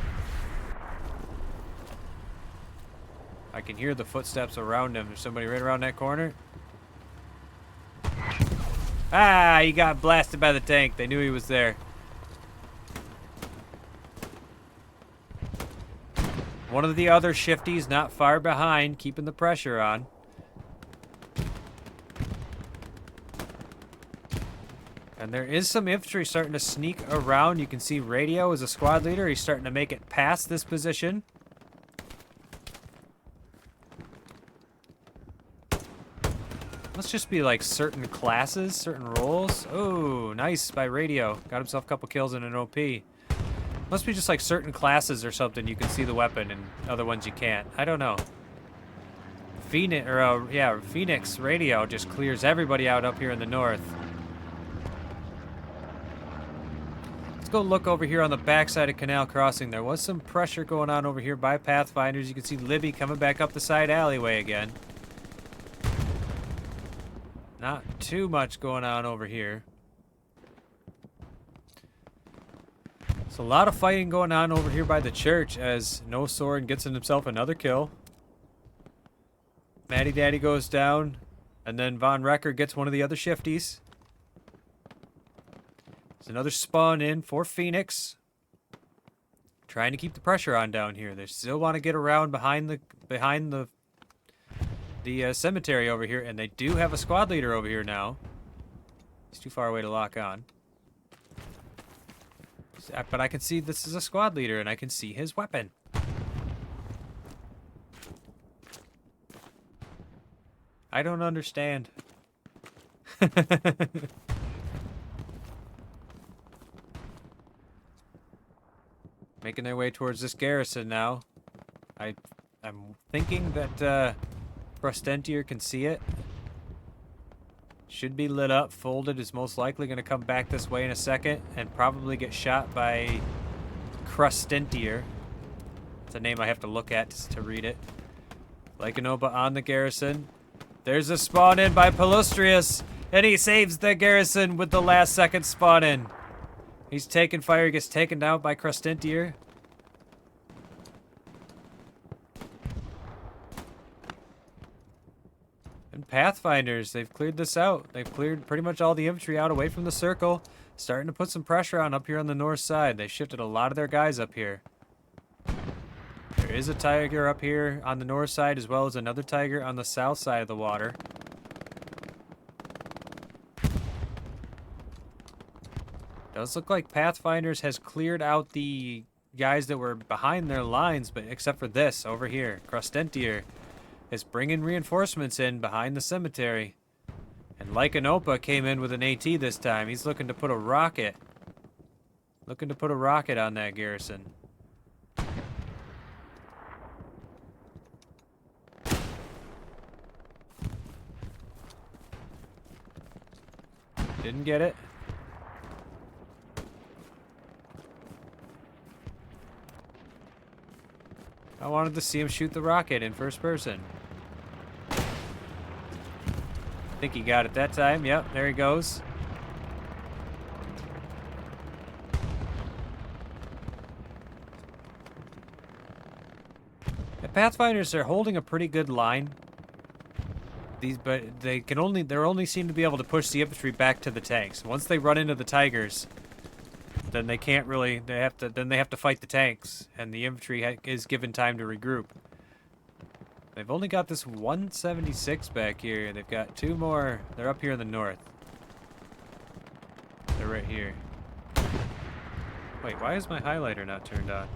I can hear the footsteps around him. There's somebody right around that corner. Ah, he got blasted by the tank. They knew he was there. One of the other shifties not far behind, keeping the pressure on. And there is some infantry starting to sneak around. You can see Radio is a squad leader. He's starting to make it past this position. Must just be like certain classes, certain roles. Oh, nice by Radio. Got himself a couple kills in an OP. Must be just like certain classes or something. You can see the weapon, and other ones you can't. I don't know. Phoenix Radio just clears everybody out up here in the north. Let's go look over here on the backside of Canal Crossing. There was some pressure going on over here by Pathfinders. You can see Libby coming back up the side alleyway again. Not too much going on over here. There's a lot of fighting going on over here by the church as No Soren gets in himself another kill. Maddie Daddy goes down, and then Von Wrecker gets one of the other shifties. There's another spawn in for Phoenix. Trying to keep the pressure on down here. They still want to get around behind the cemetery over here, and they do have a squad leader over here now. He's too far away to lock on. But I can see this is a squad leader, and I can see his weapon. I don't understand. Making their way towards this garrison now. I'm thinking that Brustentier can see it. Should be lit up. Folded is most likely going to come back this way in a second and probably get shot by Crustentier. It's a name I have to look at to read it. Lycanoppa on the garrison. There's a spawn in by Palustrius, and he saves the garrison with the last second spawn in. He's taking fire, he gets taken down by Crustentier. And Pathfinders, they've cleared this out. They've cleared pretty much all the infantry out away from the circle. Starting to put some pressure on up here on the north side. They shifted a lot of their guys up here. There is a tiger up here on the north side, as well as another tiger on the south side of the water. Does look like Pathfinders has cleared out the guys that were behind their lines, but except for this over here. Crustentier is bringing reinforcements in behind the cemetery. And Lycanoppa came in with an AT this time. He's looking to put a rocket. Looking to put a rocket on that garrison. Didn't get it. I wanted to see him shoot the rocket in first person. I think he got it that time. Yep, there he goes. The Pathfinders are holding a pretty good line. But they're only seem to be able to push the infantry back to the tanks. Once they run into the tigers, then they can't really. They have to fight the tanks, and the infantry is given time to regroup. They've only got this 176 back here. They've got two more. They're up here in the north. They're right here. Wait, why is my highlighter not turned on?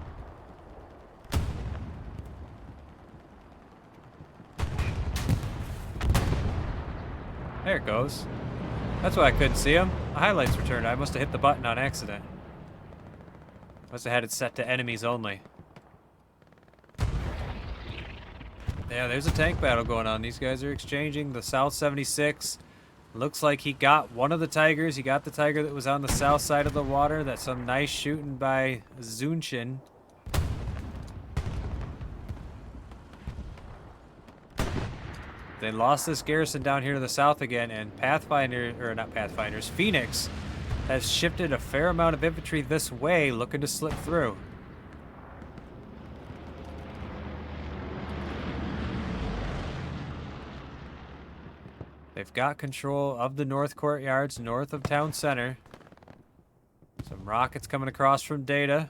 There it goes. That's why I couldn't see them. The highlights were turned on. I must have hit the button on accident. Must have had it set to enemies only. Yeah, there's a tank battle going on. These guys are exchanging. The South 76 looks like he got one of the tigers. He got the tiger that was on the south side of the water. That's some nice shooting by Zunshin. They lost this garrison down here to the south again, and Phoenix has shifted a fair amount of infantry this way, looking to slip through. They've got control of the north courtyards, north of town center. Some rockets coming across from Data.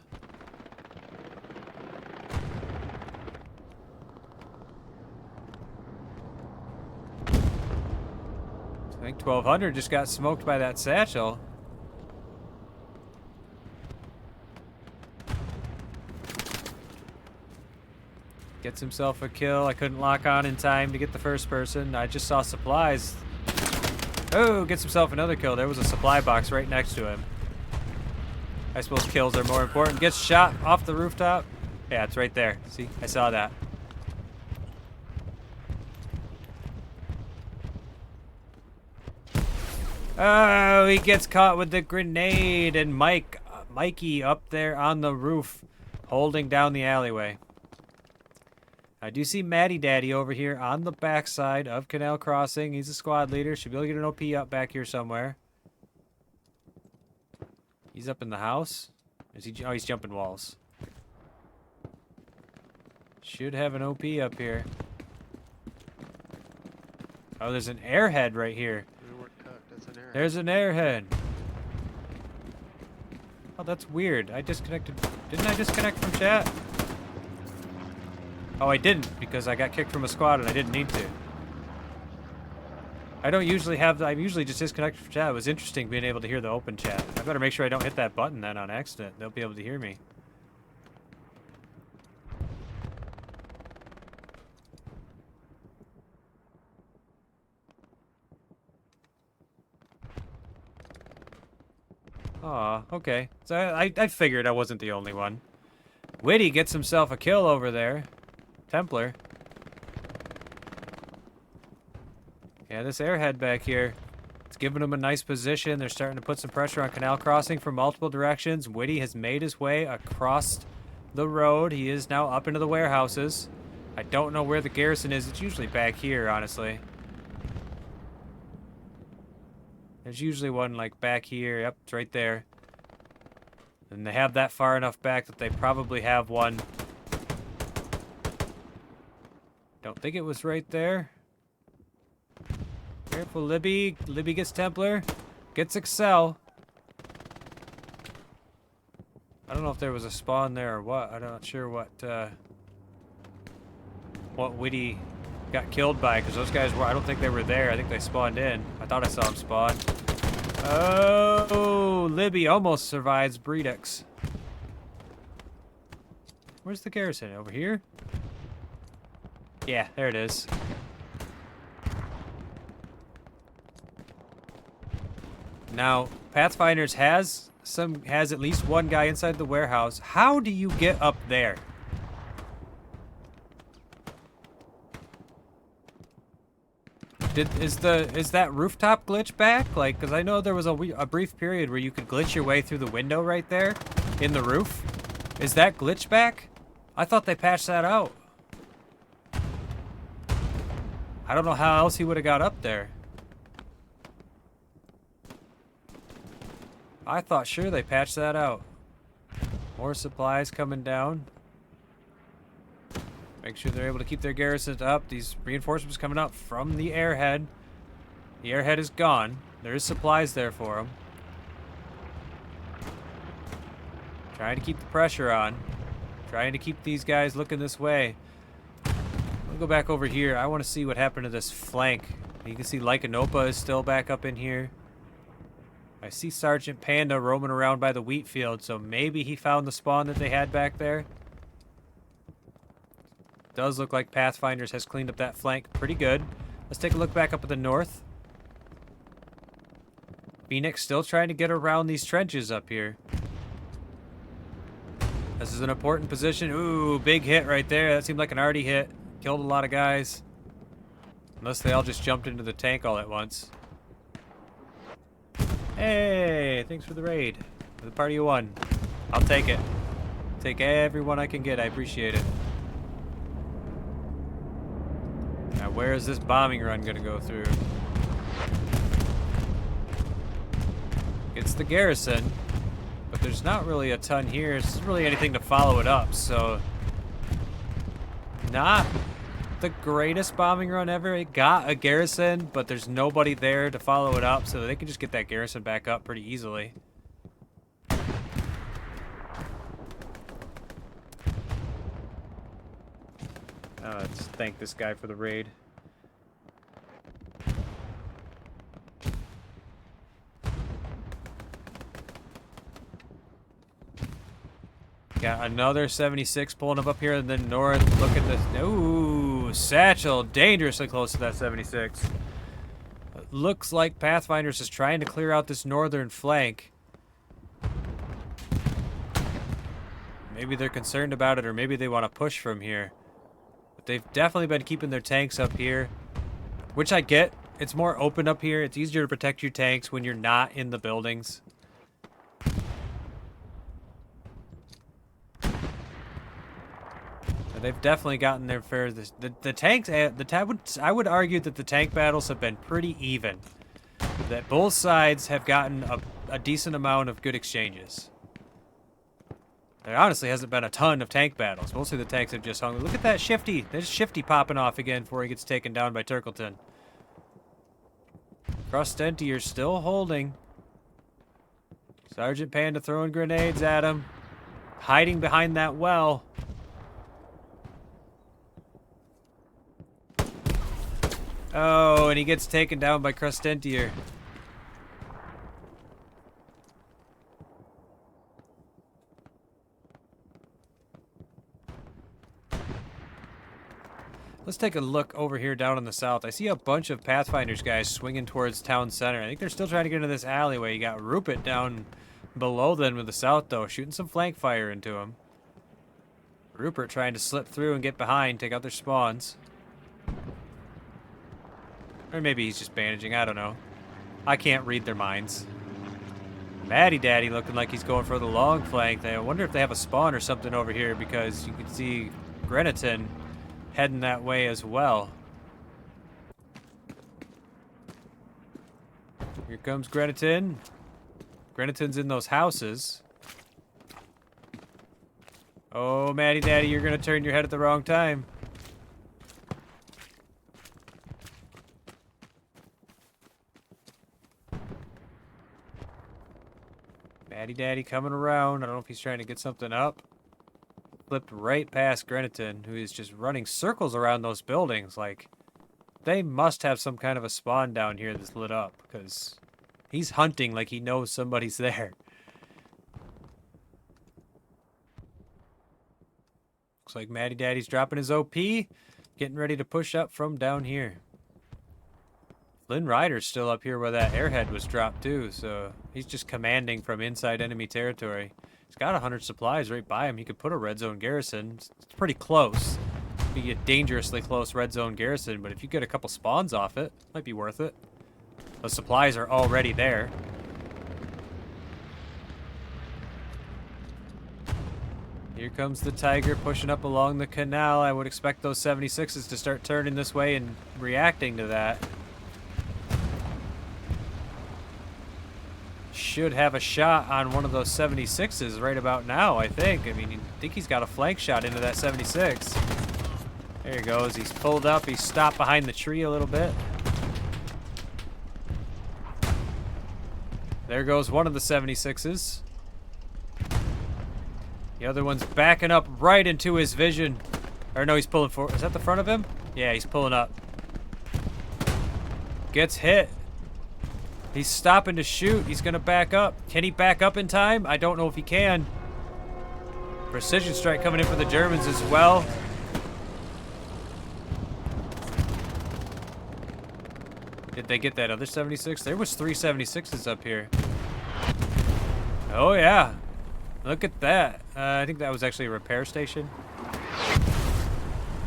I think 1200 just got smoked by that satchel. Gets himself a kill. I couldn't lock on in time to get the first person. I just saw supplies. Oh, gets himself another kill. There was a supply box right next to him. I suppose kills are more important. Gets shot off the rooftop. Yeah, it's right there. See, I saw that. Oh, he gets caught with the grenade, and Mikey up there on the roof holding down the alleyway. I do see Matty Daddy over here on the backside of Canal Crossing. He's a squad leader. Should be able to get an OP up back here somewhere. He's up in the house. Is he? Oh, he's jumping walls. Should have an OP up here. Oh, there's an airhead right here. There's an airhead. Oh, that's weird. I disconnected. Didn't I disconnect from chat? Oh, I didn't, because I got kicked from a squad and I didn't need to. I don't usually have... I'm usually just disconnected from chat. It was interesting being able to hear the open chat. I better make sure I don't hit that button then on accident. They'll be able to hear me. Aw, okay. So I figured I wasn't the only one. Witty gets himself a kill over there. Templar. Yeah, this airhead back here. It's giving them a nice position. They're starting to put some pressure on Canal Crossing from multiple directions. Whitty has made his way across the road. He is now up into the warehouses. I don't know where the garrison is. It's usually back here, honestly. There's usually one like back here. Yep, it's right there. And they have that far enough back that they probably have one. Don't think it was right there. Careful, Libby. Libby gets Templar. Gets Excel. I don't know if there was a spawn there or what. I'm not sure what Whitty got killed by, because those guys were, I don't think they were there. I think they spawned in. I thought I saw them spawn. Oh, Libby almost survives Breedix. Where's the garrison? Over here? Yeah, there it is. Now, Pathfinders has at least one guy inside the warehouse. How do you get up there? Is that rooftop glitch back? Like, because I know there was a brief period where you could glitch your way through the window right there in the roof. Is that glitch back? I thought they patched that out. I don't know how else he would have got up there. I thought sure they patched that out. More supplies coming down. Make sure they're able to keep their garrisons up. These reinforcements coming up from the airhead. The airhead is gone. There is supplies there for them. Trying to keep the pressure on. Trying to keep these guys looking this way. I'll go back over here. I want to see what happened to this flank. You can see Lycanopa is still back up in here. I see Sergeant Panda roaming around by the wheat field, so maybe he found the spawn that they had back there. Does look like Pathfinders has cleaned up that flank pretty good. Let's take a look back up at the north. Phoenix still trying to get around these trenches up here. This is an important position. Ooh, big hit right there. That seemed like an arty hit. Killed a lot of guys. Unless they all just jumped into the tank all at once. Hey, thanks for the raid. The party of one. I'll take it. Take everyone I can get. I appreciate it. Now, where is this bombing run going to go through? It's the garrison, but there's not really a ton here. There's not really anything to follow it up, so... Not the greatest bombing run ever. It got a garrison, but there's nobody there to follow it up, so they can just get that garrison back up pretty easily. Let's thank this guy for the raid. Got another 76 pulling up here, and then north. Look at this. Ooh, Satchel. Dangerously close to that 76. It looks like Pathfinders is trying to clear out this northern flank. Maybe they're concerned about it, or maybe they want to push from here. But they've definitely been keeping their tanks up here, which I get. It's more open up here. It's easier to protect your tanks when you're not in the buildings. They've definitely gotten their fair. The tanks. I would argue that the tank battles have been pretty even. That both sides have gotten a decent amount of good exchanges. There honestly hasn't been a ton of tank battles. Mostly the tanks have just hung. Look at that Shifty. There's Shifty popping off again before he gets taken down by Turkleton. Crustentier's still holding. Sergeant Panda throwing grenades at him. Hiding behind that well. Oh, and he gets taken down by Crustentier. Let's take a look over here down in the south. I see a bunch of Pathfinders guys swinging towards town center. I think they're still trying to get into this alleyway. You got Rupert down below them with the south, though, shooting some flank fire into him. Rupert trying to slip through and get behind, take out their spawns. Or maybe he's just bandaging, I don't know. I can't read their minds. Maddie Daddy looking like he's going for the long flank. I wonder if they have a spawn or something over here, because you can see Carentan heading that way as well. Here comes Carentan. Carentan's in those houses. Oh, Maddie Daddy, you're going to turn your head at the wrong time. Maddie Daddy coming around. I don't know if he's trying to get something up. Flipped right past Carentan, who is just running circles around those buildings. Like, they must have some kind of a spawn down here that's lit up, because he's hunting like he knows somebody's there. Looks like Maddie Daddy's dropping his OP, getting ready to push up from down here. Flynn Rider's still up here where that airhead was dropped too, so he's just commanding from inside enemy territory. He's got 100 supplies right by him. He could put a red zone garrison. It's pretty close. It'd be a dangerously close red zone garrison, but if you get a couple spawns off it, might be worth it. The supplies are already there. Here comes the Tiger pushing up along the canal. I would expect those 76s to start turning this way and reacting to that. Should have a shot on one of those 76s right about now, I think. I mean, I think he's got a flank shot into that 76. There he goes. He's pulled up. He's stopped behind the tree a little bit. There goes one of the 76s. The other one's backing up right into his vision. Or no, he's pulling forward. Is that the front of him? Yeah, he's pulling up. Gets hit. He's stopping to shoot. He's going to back up. Can he back up in time? I don't know if he can. Precision strike coming in for the Germans as well. Did they get that other 76? There was 3 76s up here. Oh, yeah. Look at that. I think that was actually a repair station.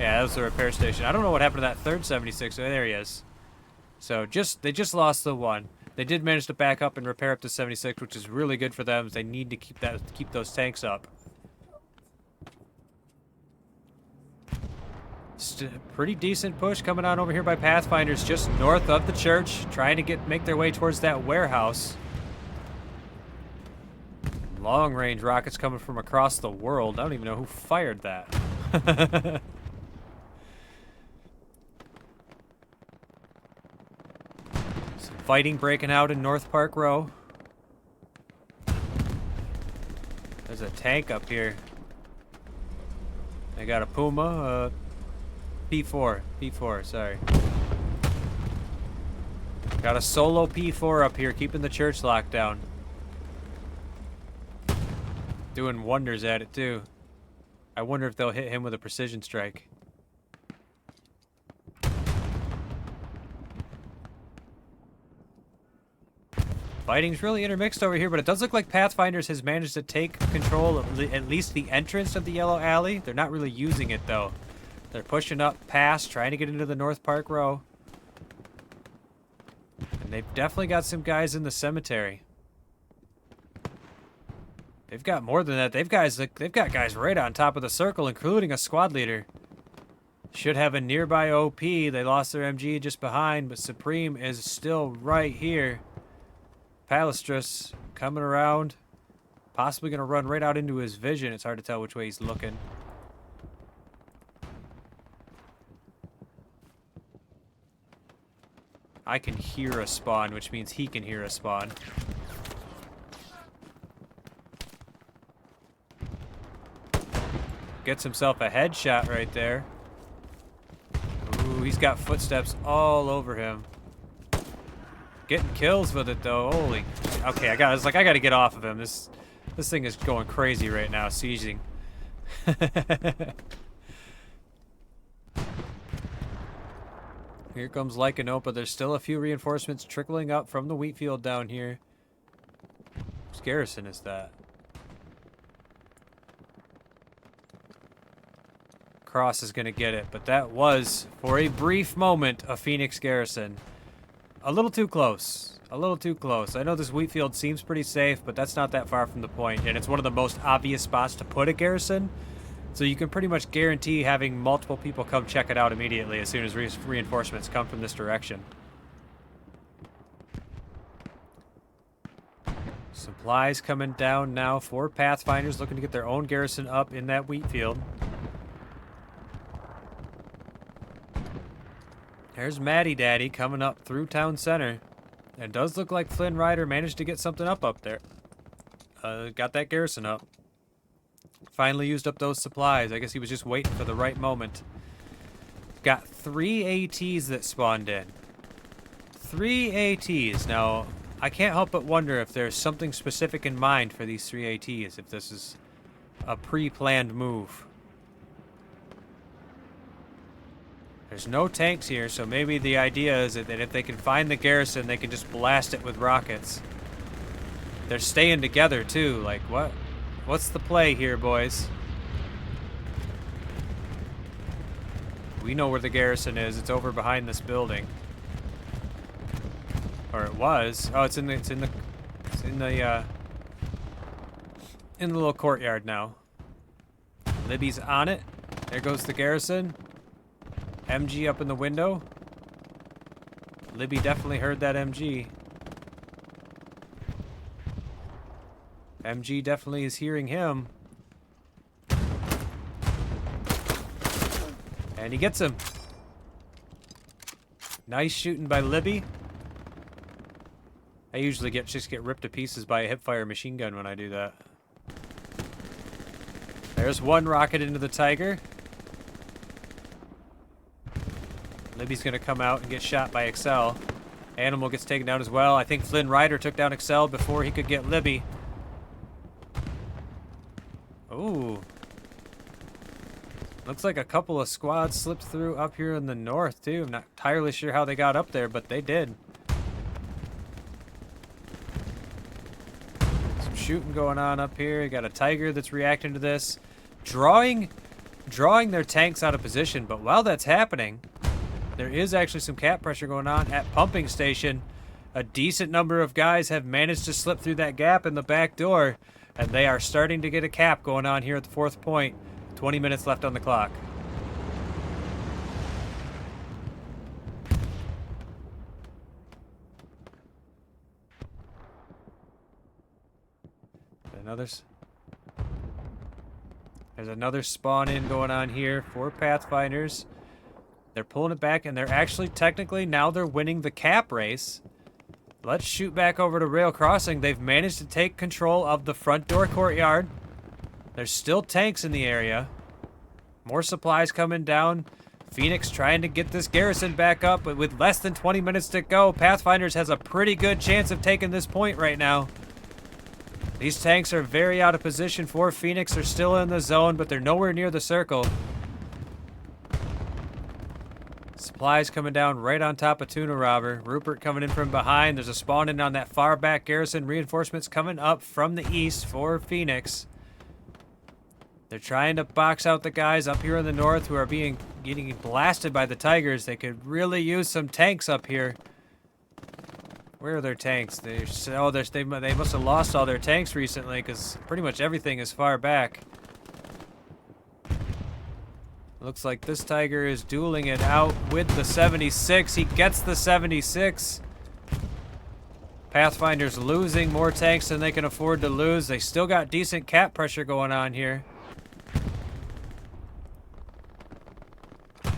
Yeah, that was a repair station. I don't know what happened to that third 76. Oh, there he is. So they just lost the one. They did manage to back up and repair up to 76, which is really good for them. They need to keep those tanks up. Pretty decent push coming on over here by Pathfinders, just north of the church, trying to make their way towards that warehouse. Long range rockets coming from across the world. I don't even know who fired that. Fighting breaking out in North Park Row. There's a tank up here. I got a Puma, P4, sorry. Got a solo P4 up here, keeping the church locked down. Doing wonders at it too. I wonder if they'll hit him with a precision strike. Fighting's really intermixed over here, but it does look like Pathfinders has managed to take control of at least the entrance of the Yellow Alley. They're not really using it, though. They're pushing up past, trying to get into the North Park Row. And they've definitely got some guys in the cemetery. They've got more than that. They've got guys right on top of the circle, including a squad leader. Should have a nearby OP. They lost their MG just behind, but Supreme is still right here. Palestris coming around, possibly going to run right out into his vision. It's hard to tell which way he's looking. I can hear a spawn, which means he can hear a spawn. Gets himself a headshot right there. Ooh, he's got footsteps all over him. Getting kills with it though. Holy. Okay, I was like, I gotta get off of him. This thing is going crazy right now, sieging. Here comes Lycanopa. There's still a few reinforcements trickling up from the wheat field down here. Whose garrison is that? Cross is gonna get it, but that was, for a brief moment, a Phoenix garrison. A little too close. A little too close. I know this wheat field seems pretty safe, but that's not that far from the point, and it's one of the most obvious spots to put a garrison. So you can pretty much guarantee having multiple people come check it out immediately as soon as reinforcements come from this direction. Supplies coming down now for Pathfinders looking to get their own garrison up in that wheat field. There's Maddie Daddy coming up through town center. It does look like Flynn Rider managed to get something up there. Got that garrison up. Finally used up those supplies. I guess he was just waiting for the right moment. Got 3 ATs that spawned in. 3 ATs. Now, I can't help but wonder if there's something specific in mind for these 3 ATs, if this is a pre-planned move. There's no tanks here, so maybe the idea is that if they can find the garrison, they can just blast it with rockets. They're staying together, too. Like, what? What's the play here, boys? We know where the garrison is. It's over behind this building. Or it was. Oh, it's in the little courtyard now. Libby's on it. There goes the garrison. MG up in the window. Libby definitely heard that MG. MG definitely is hearing him. And he gets him. Nice shooting by Libby. I usually just get ripped to pieces by a hipfire machine gun when I do that. There's one rocket into the Tiger. Libby's gonna come out and get shot by Excel. Animal gets taken down as well. I think Flynn Rider took down Excel before he could get Libby. Ooh. Looks like a couple of squads slipped through up here in the north, too. I'm not entirely sure how they got up there, but they did. Some shooting going on up here. You got a Tiger that's reacting to this. Drawing their tanks out of position, but while that's happening, there is actually some cap pressure going on at pumping station. A decent number of guys have managed to slip through that gap in the back door, and they are starting to get a cap going on here at the 4th point. 20 minutes left on the clock. There's another spawn in going on here for Pathfinders. They're pulling it back, and they're actually technically now they're winning the cap race. Let's shoot back over to Rail Crossing. They've managed to take control of the front door courtyard. There's still tanks in the area. More supplies coming down. Phoenix trying to get this garrison back up, but with less than 20 minutes to go, Pathfinders has a pretty good chance of taking this point right now. These tanks are very out of position for Phoenix. They're still in the zone, but they're nowhere near the circle. Supplies coming down right on top of Tuna Robber. Rupert coming in from behind. There's a spawn in on that far back garrison. Reinforcements coming up from the east for Phoenix. They're trying to box out the guys up here in the north who are getting blasted by the Tigers. They could really use some tanks up here. Where are their tanks? They must have lost all their tanks recently because pretty much everything is far back. Looks like this Tiger is dueling it out with the 76. He gets the 76. Pathfinder's losing more tanks than they can afford to lose. They still got decent cap pressure going on here.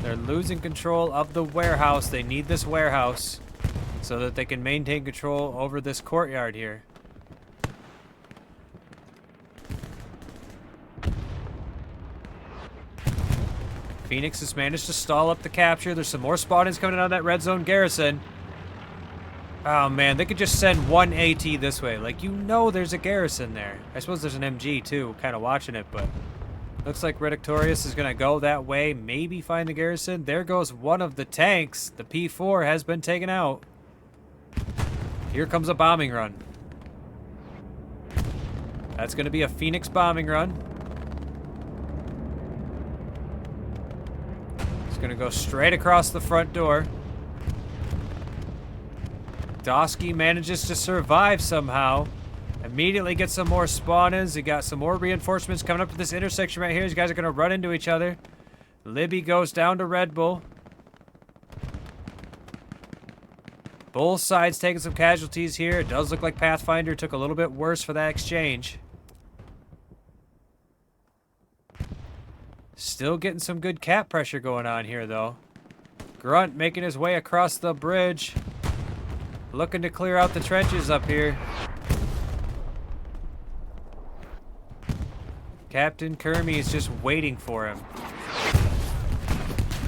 They're losing control of the warehouse. They need this warehouse so that they can maintain control over this courtyard here. Phoenix has managed to stall up the capture. There's some more spawn-ins coming out of that red zone garrison. Oh man, they could just send one AT this way. Like, you know there's a garrison there. I suppose there's an MG too, kind of watching it, but looks like Redictorius is going to go that way, maybe find the garrison. There goes one of the tanks. The P4 has been taken out. Here comes a bombing run. That's going to be a Phoenix bombing run. It's going to go straight across the front door. Dosky manages to survive somehow. Immediately gets some more spawn-ins. He got some more reinforcements coming up to this intersection right here. These guys are going to run into each other. Libby goes down to Red Bull. Both sides taking some casualties here. It does look like Pathfinder took a little bit worse for that exchange. Still getting some good cap pressure going on here, though. Grunt making his way across the bridge. Looking to clear out the trenches up here. Captain Kermie is just waiting for him.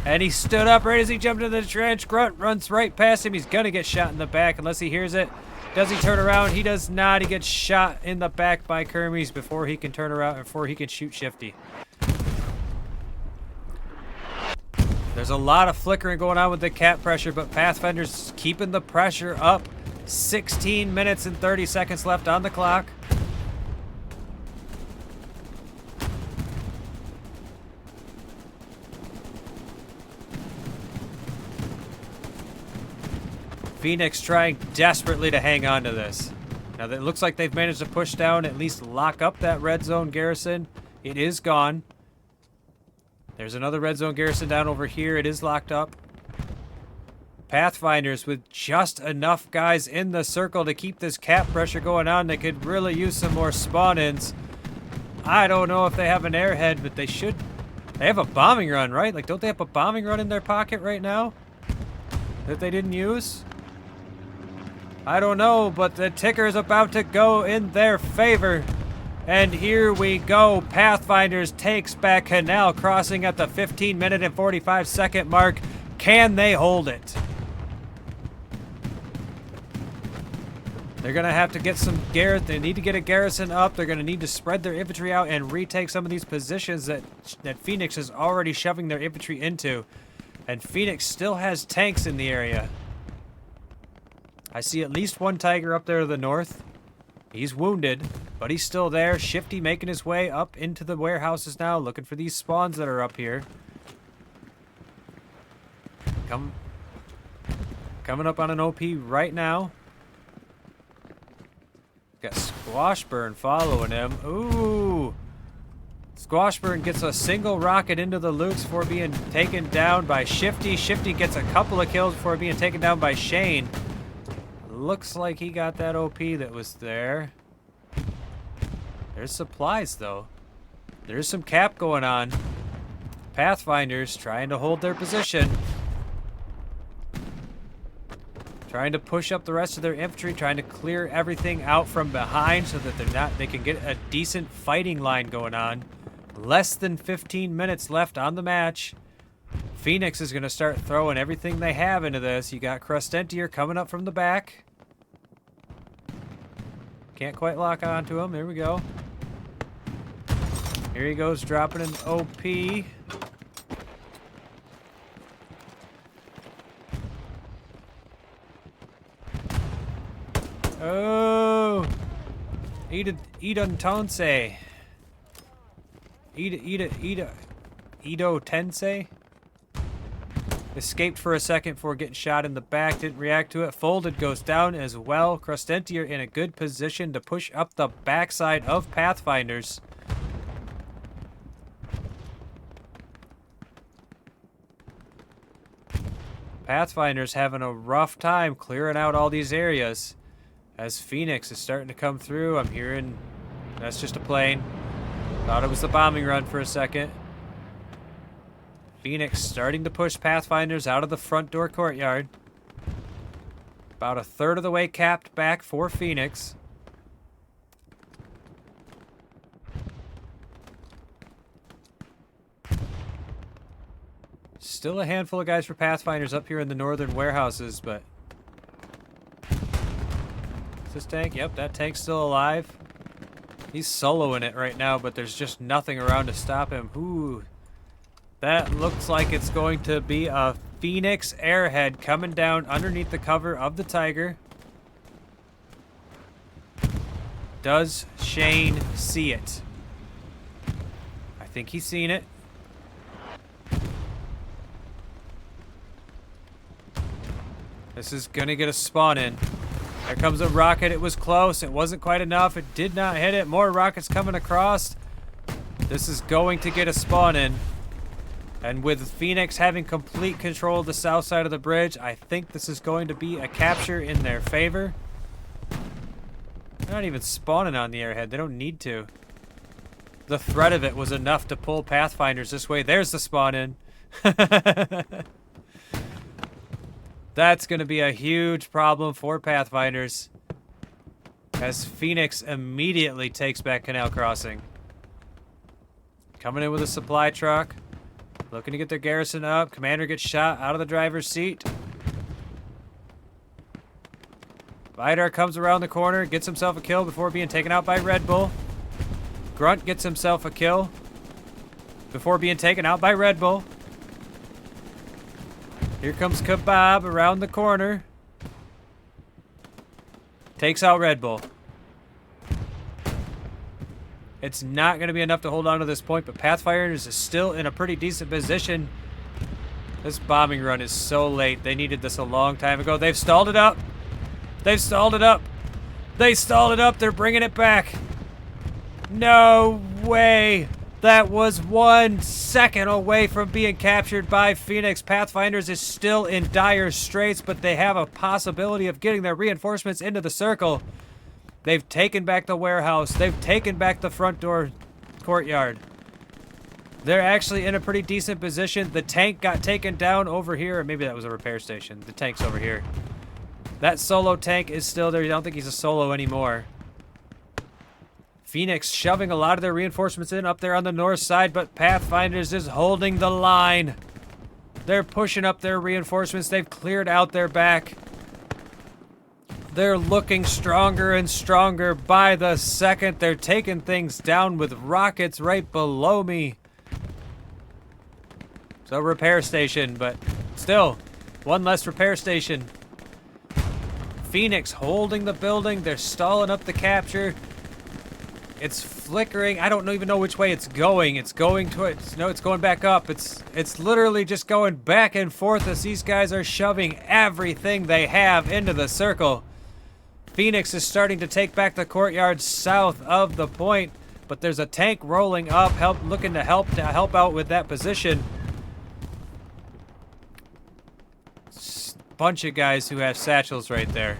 And he stood up right as he jumped into the trench. Grunt runs right past him. He's going to get shot in the back unless he hears it. Does he turn around? He does not. He gets shot in the back by Kermies before he can turn around, before he can shoot Shifty. There's a lot of flickering going on with the cap pressure, but Pathfinder's keeping the pressure up. 16 minutes and 30 seconds left on the clock. Phoenix trying desperately to hang on to this. Now, it looks like they've managed to push down, at least lock up that red zone garrison. It is gone. There's another red zone garrison down over here. It is locked up. Pathfinders with just enough guys in the circle to keep this cap pressure going on. They could really use some more spawn-ins. I don't know if they have an airhead, but they should. They have a bombing run, right? Like, don't they have a bombing run in their pocket right now that they didn't use? I don't know, but the ticker is about to go in their favor. And here we go. Pathfinders takes back Canal Crossing at the 15-minute and 45-second mark. Can they hold it? They're going to have to get some they need to get a garrison up. They're going to need to spread their infantry out and retake some of these positions that Phoenix is already shoving their infantry into. And Phoenix still has tanks in the area. I see at least one Tiger up there to the north. He's wounded, but he's still there. Shifty making his way up into the warehouses now, looking for these spawns that are up here. Coming up on an OP right now. Got Squashburn following him. Ooh. Squashburn gets a single rocket into the Lukes before being taken down by Shifty. Shifty gets a couple of kills before being taken down by Shane. Looks like he got that OP that was there. There's supplies, though. There's some cap going on. Pathfinders trying to hold their position. Trying to push up the rest of their infantry, trying to clear everything out from behind so that they can get a decent fighting line going on. Less than 15 minutes left on the match. Phoenix is going to start throwing everything they have into this. You got Crustentier coming up from the back. Can't quite lock onto him. There we go. Here he goes, dropping an OP. Oh! Idon Ido Tensei? Escaped for a second before getting shot in the back. Didn't react to it. Folded goes down as well. Crustentier in a good position to push up the backside of Pathfinders. Pathfinders having a rough time clearing out all these areas. As Phoenix is starting to come through. I'm hearing that's just a plane. Thought it was the bombing run for a second. Phoenix starting to push Pathfinders out of the front door courtyard. About a third of the way capped back for Phoenix. Still a handful of guys for Pathfinders up here in the northern warehouses, but... Is this tank? Yep, that tank's still alive. He's soloing it right now, but there's just nothing around to stop him. Ooh. That looks like it's going to be a Phoenix airhead coming down underneath the cover of the Tiger. Does Shane see it? I think he's seen it. This is going to get a spawn in. There comes a rocket. It was close. It wasn't quite enough. It did not hit it. More rockets coming across. This is going to get a spawn in. And with Phoenix having complete control of the south side of the bridge, I think this is going to be a capture in their favor. They're not even spawning on the airhead. They don't need to. The threat of it was enough to pull Pathfinders this way. There's the spawn in. That's going to be a huge problem for Pathfinders, as Phoenix immediately takes back Canal Crossing. Coming in with a supply truck. Looking to get their garrison up. Commander gets shot out of the driver's seat. Vidar comes around the corner, gets himself a kill before being taken out by Red Bull. Grunt gets himself a kill before being taken out by Red Bull. Here comes Kebab around the corner. Takes out Red Bull. It's not going to be enough to hold on to this point, but Pathfinders is still in a pretty decent position. This bombing run is so late. They needed this a long time ago. They've stalled it up. They've stalled it up. They stalled it up. They're bringing it back. No way. That was 1 second away from being captured by Phoenix. Pathfinders is still in dire straits, but they have a possibility of getting their reinforcements into the circle. They've taken back the warehouse. They've taken back the front door courtyard. They're actually in a pretty decent position. The tank got taken down over here. Or maybe that was a repair station. The tank's over here. That solo tank is still there. I don't think he's a solo anymore. Phoenix shoving a lot of their reinforcements in up there on the north side, but Pathfinders is holding the line. They're pushing up their reinforcements. They've cleared out their back. They're looking stronger and stronger by the second. They're taking things down with rockets right below me. So repair station, but still, one less repair station. Phoenix holding the building. They're stalling up the capture. It's flickering. I don't even know which way it's going. It's going towards... No, it's going back up. It's literally just going back and forth as these guys are shoving everything they have into the circle. Phoenix is starting to take back the courtyard south of the point, but there's a tank rolling up, looking to help out with that position. Bunch of guys who have satchels right there.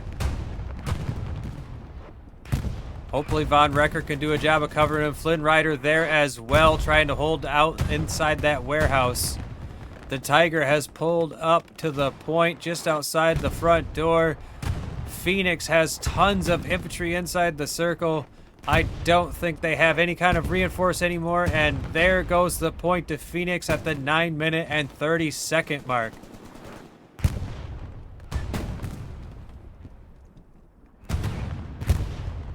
Hopefully Von Recker can do a job of covering him. Flynn Rider there as well, trying to hold out inside that warehouse. The Tiger has pulled up to the point just outside the front door. Phoenix has tons of infantry inside the circle. I don't think they have any kind of reinforce anymore, and there goes the point to Phoenix at the 9-minute and 30-second mark.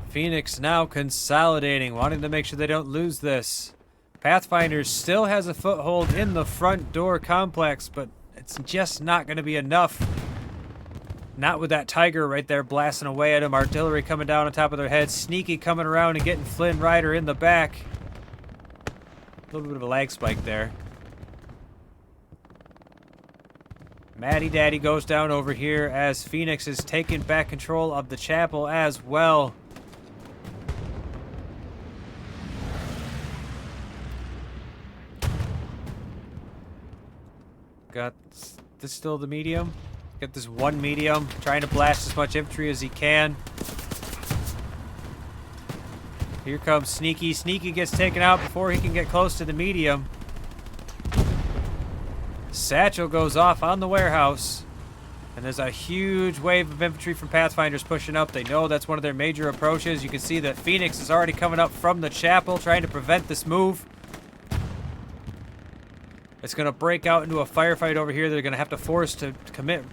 Phoenix now consolidating, wanting to make sure they don't lose this. Pathfinders still has a foothold in the front door complex, but it's just not going to be enough. Not with that Tiger right there blasting away at him. Artillery coming down on top of their heads. Sneaky coming around and getting Flynn Rider in the back. A little bit of a lag spike there. Matty Daddy goes down over here as Phoenix is taking back control of the chapel as well. Got this still the medium. Got this one medium, trying to blast as much infantry as he can. Here comes Sneaky. Sneaky gets taken out before he can get close to the medium. Satchel goes off on the warehouse. And there's a huge wave of infantry from Pathfinders pushing up. They know that's one of their major approaches. You can see that Phoenix is already coming up from the chapel, trying to prevent this move. It's going to break out into a firefight over here. They're going to have to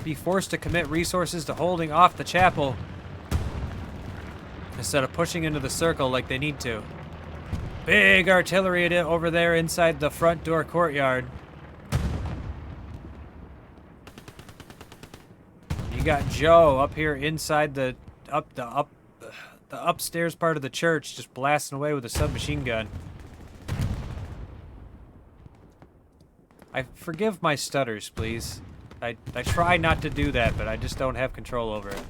be forced to commit resources to holding off the chapel instead of pushing into the circle like they need to. Big artillery over there inside the front door courtyard. You got Joe up here inside the upstairs part of the church, just blasting away with a submachine gun. I forgive my stutters, please. I try not to do that, but I just don't have control over it.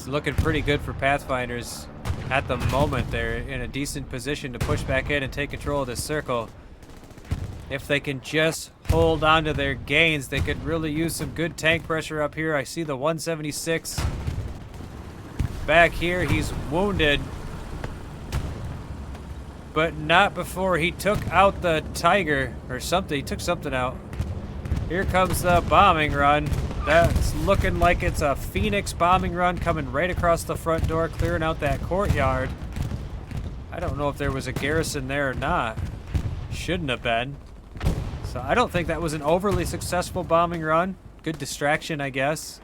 It's looking pretty good for Pathfinders. At the moment, they're in a decent position to push back in and take control of this circle. If they can just hold on to their gains, they could really use some good tank pressure up here. I see the 176 back here. He's wounded, but not before he took out the Tiger or something. He took something out. Here comes the bombing run. That's looking like it's a Phoenix bombing run coming right across the front door, clearing out that courtyard. I don't know if there was a garrison there or not. Shouldn't have been. So I don't think that was an overly successful bombing run. Good distraction, I guess.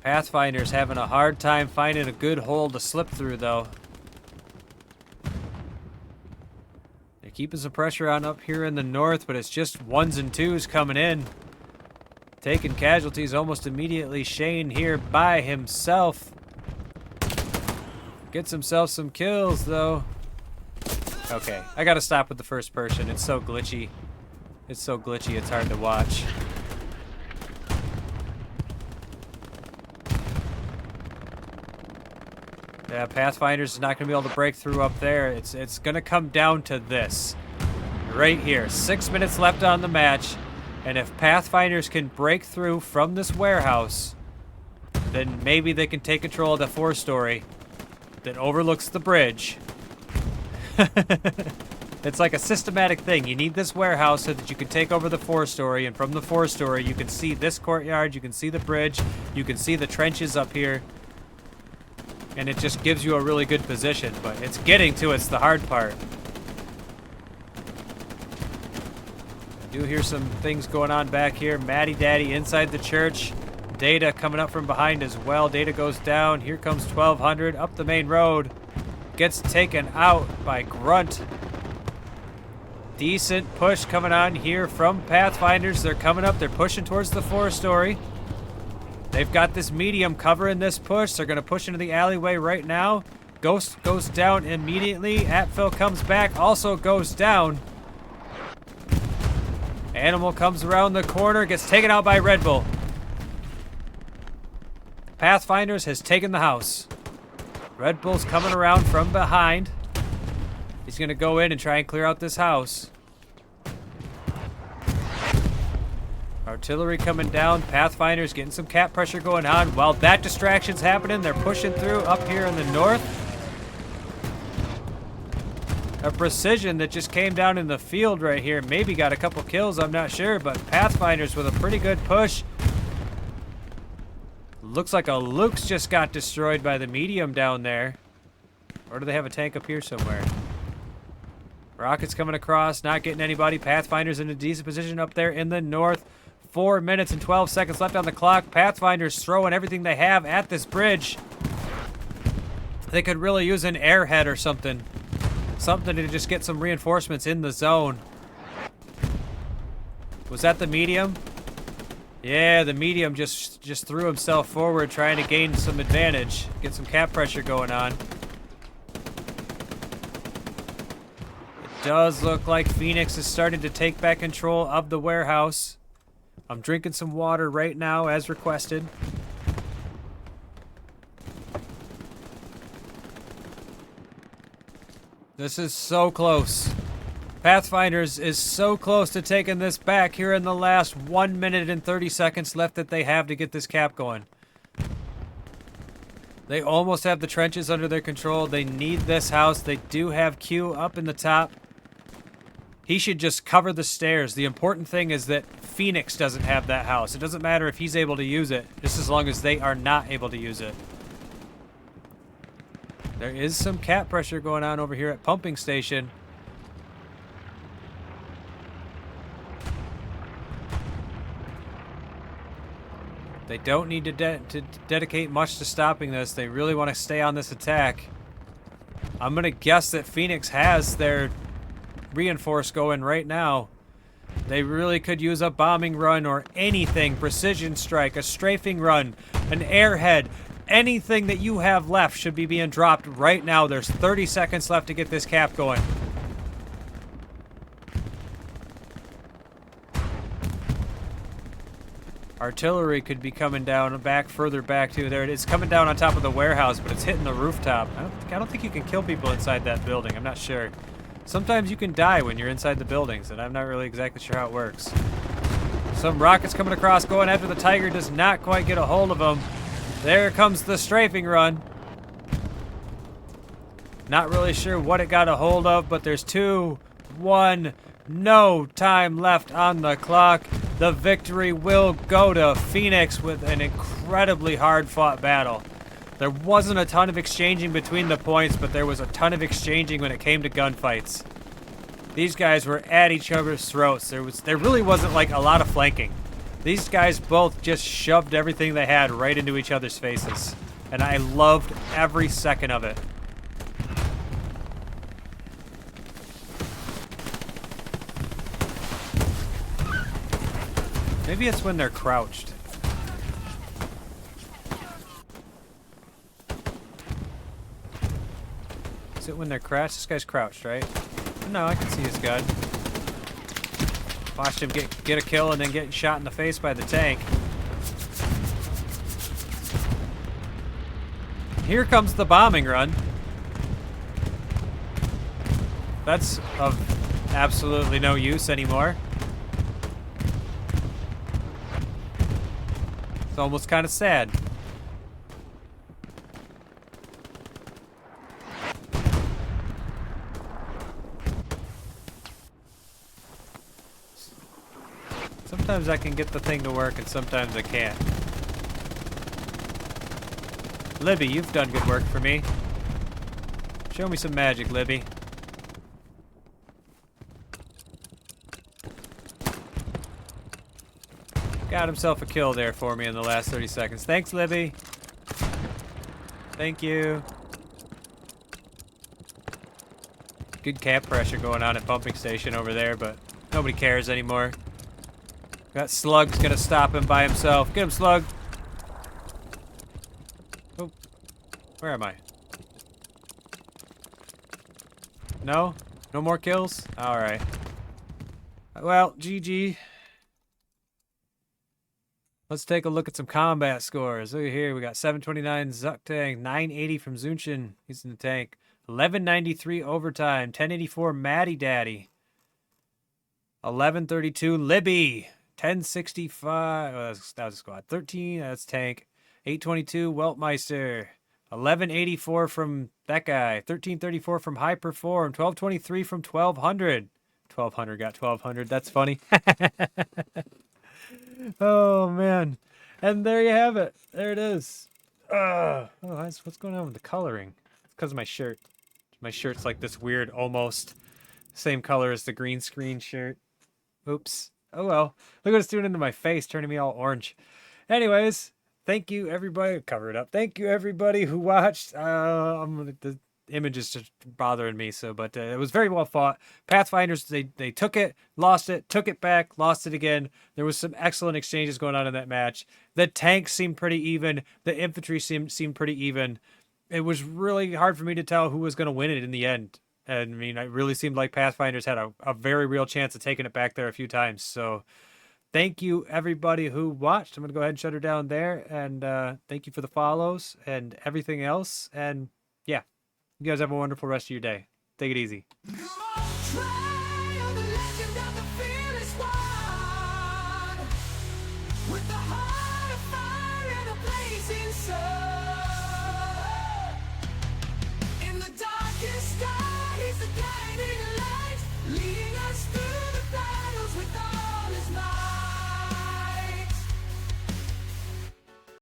Pathfinder's having a hard time finding a good hole to slip through, though. They're keeping some pressure on up here in the north, but it's just 1s and 2s coming in. Taking casualties almost immediately. Shane here by himself. Gets himself some kills, though. Okay, I gotta stop with the first person. It's so glitchy. It's so glitchy, it's hard to watch. Yeah, Pathfinders is not going to be able to break through up there. It's going to come down to this. Right here. 6 minutes left on the match. And if Pathfinders can break through from this warehouse, then maybe they can take control of the 4-story that overlooks the bridge. It's like a systematic thing. You need this warehouse so that you can take over the 4-story, and from the 4-story you can see this courtyard, you can see the bridge, you can see the trenches up here. And it just gives you a really good position, but it's getting to it's the hard part. I do hear some things going on back here. Matty Daddy inside the church. Data coming up from behind as well. Data goes down. Here comes 1200 up the main road. Gets taken out by Grunt. Decent push coming on here from Pathfinders. They're coming up. They're pushing towards the 4-story. They've got this medium covering this push. They're going to push into the alleyway right now. Ghost goes down immediately. Atfill comes back, also goes down. Animal comes around the corner, gets taken out by Red Bull. Pathfinders has taken the house. Red Bull's coming around from behind. He's going to go in and try and clear out this house. Artillery coming down. Pathfinders getting some cap pressure going on. While that distraction's happening, they're pushing through up here in the north. A precision that just came down in the field right here. Maybe got a couple kills, I'm not sure, but Pathfinders with a pretty good push. Looks like a Luke's just got destroyed by the medium down there. Or do they have a tank up here somewhere? Rockets coming across, not getting anybody. Pathfinders in a decent position up there in the north. 4 minutes and 12 seconds left on the clock. Pathfinders throwing everything they have at this bridge. They could really use an airhead or something. Something to just get some reinforcements in the zone. Was that the medium? Yeah, the medium just threw himself forward trying to gain some advantage. Get some cap pressure going on. It does look like Phoenix is starting to take back control of the warehouse. I'm drinking some water right now as requested. This is so close. Pathfinders is so close to taking this back here in the last 1 minute and 30 seconds left that they have to get this cap going. They almost have the trenches under their control. They need this house. They do have Q up in the top. He should just cover the stairs. The important thing is that Phoenix doesn't have that house. It doesn't matter if he's able to use it, just as long as they are not able to use it. There is some cap pressure going on over here at Pumping Station. They don't need to dedicate much to stopping this. They really want to stay on this attack. I'm going to guess that Phoenix has their reinforce going right now. They really could use a bombing run or anything. Precision strike, a strafing run, an airhead. Anything that you have left should be being dropped right now. There's 30 seconds left to get this cap going. Artillery could be coming down back further back too. There it is, coming down on top of the warehouse, but it's hitting the rooftop. I don't think you can kill people inside that building. I'm not sure. Sometimes you can die when you're inside the buildings, and I'm not really exactly sure how it works. Some rockets coming across, going after the Tiger, does not quite get a hold of him. There comes the strafing run. Not really sure what it got a hold of, but there's 2, 1, no time left on the clock. The victory will go to Phoenix with an incredibly hard-fought battle. There wasn't a ton of exchanging between the points, but there was a ton of exchanging when it came to gunfights. These guys were at each other's throats. There really wasn't like a lot of flanking. These guys both just shoved everything they had right into each other's faces. And I loved every second of it. Maybe it's when they're crouched. Is it when they're crouched? This guy's crouched, right? No, I can see his gun. Watched him get a kill and then getting shot in the face by the tank. Here comes the bombing run. That's of absolutely no use anymore. It's almost kind of sad. Sometimes I can get the thing to work and sometimes I can't. Libby, you've done good work for me. Show me some magic, Libby. Got himself a kill there for me in the last 30 seconds. Thanks, Libby. Thank you. Good camp pressure going on at pumping station over there, but nobody cares anymore. That Slug's gonna stop him by himself. Get him, Slug. Oh, where am I? No? No more kills? Alright. Well, GG. Let's take a look at some combat scores. Look here, we got 729 Zuck Tank, 980 from Zunshin. He's in the tank. 1193 overtime, 1084 Matty Daddy. 1132 Libby. 1065. Oh, that was a squad. 13. That's tank. 822 Weltmeister. 1184 from that guy. 1334 from High Perform. 1223 from 1200. 1200 got 1200. That's funny. Oh man, and there you have it. There it is. Oh, what's going on with the coloring? It's because of my shirt. My shirt's like this weird, almost same color as the green screen shirt. Oops. Oh well. Look what it's doing into my face, turning me all orange. Anyways, thank you everybody. Cover it up. Thank you everybody who watched. The image is just bothering me. But it was very well fought. Pathfinders, they took it, lost it, took it back, lost it again. There was some excellent exchanges going on in that match. The tanks seemed pretty even. The infantry seemed pretty even. It was really hard for me to tell who was going to win it in the end. And I mean, it really seemed like Pathfinders had a very real chance of taking it back there a few times. So thank you everybody who watched. I'm going to go ahead and shut her down there. And thank you for the follows and everything else. And yeah, you guys have a wonderful rest of your day. Take it easy.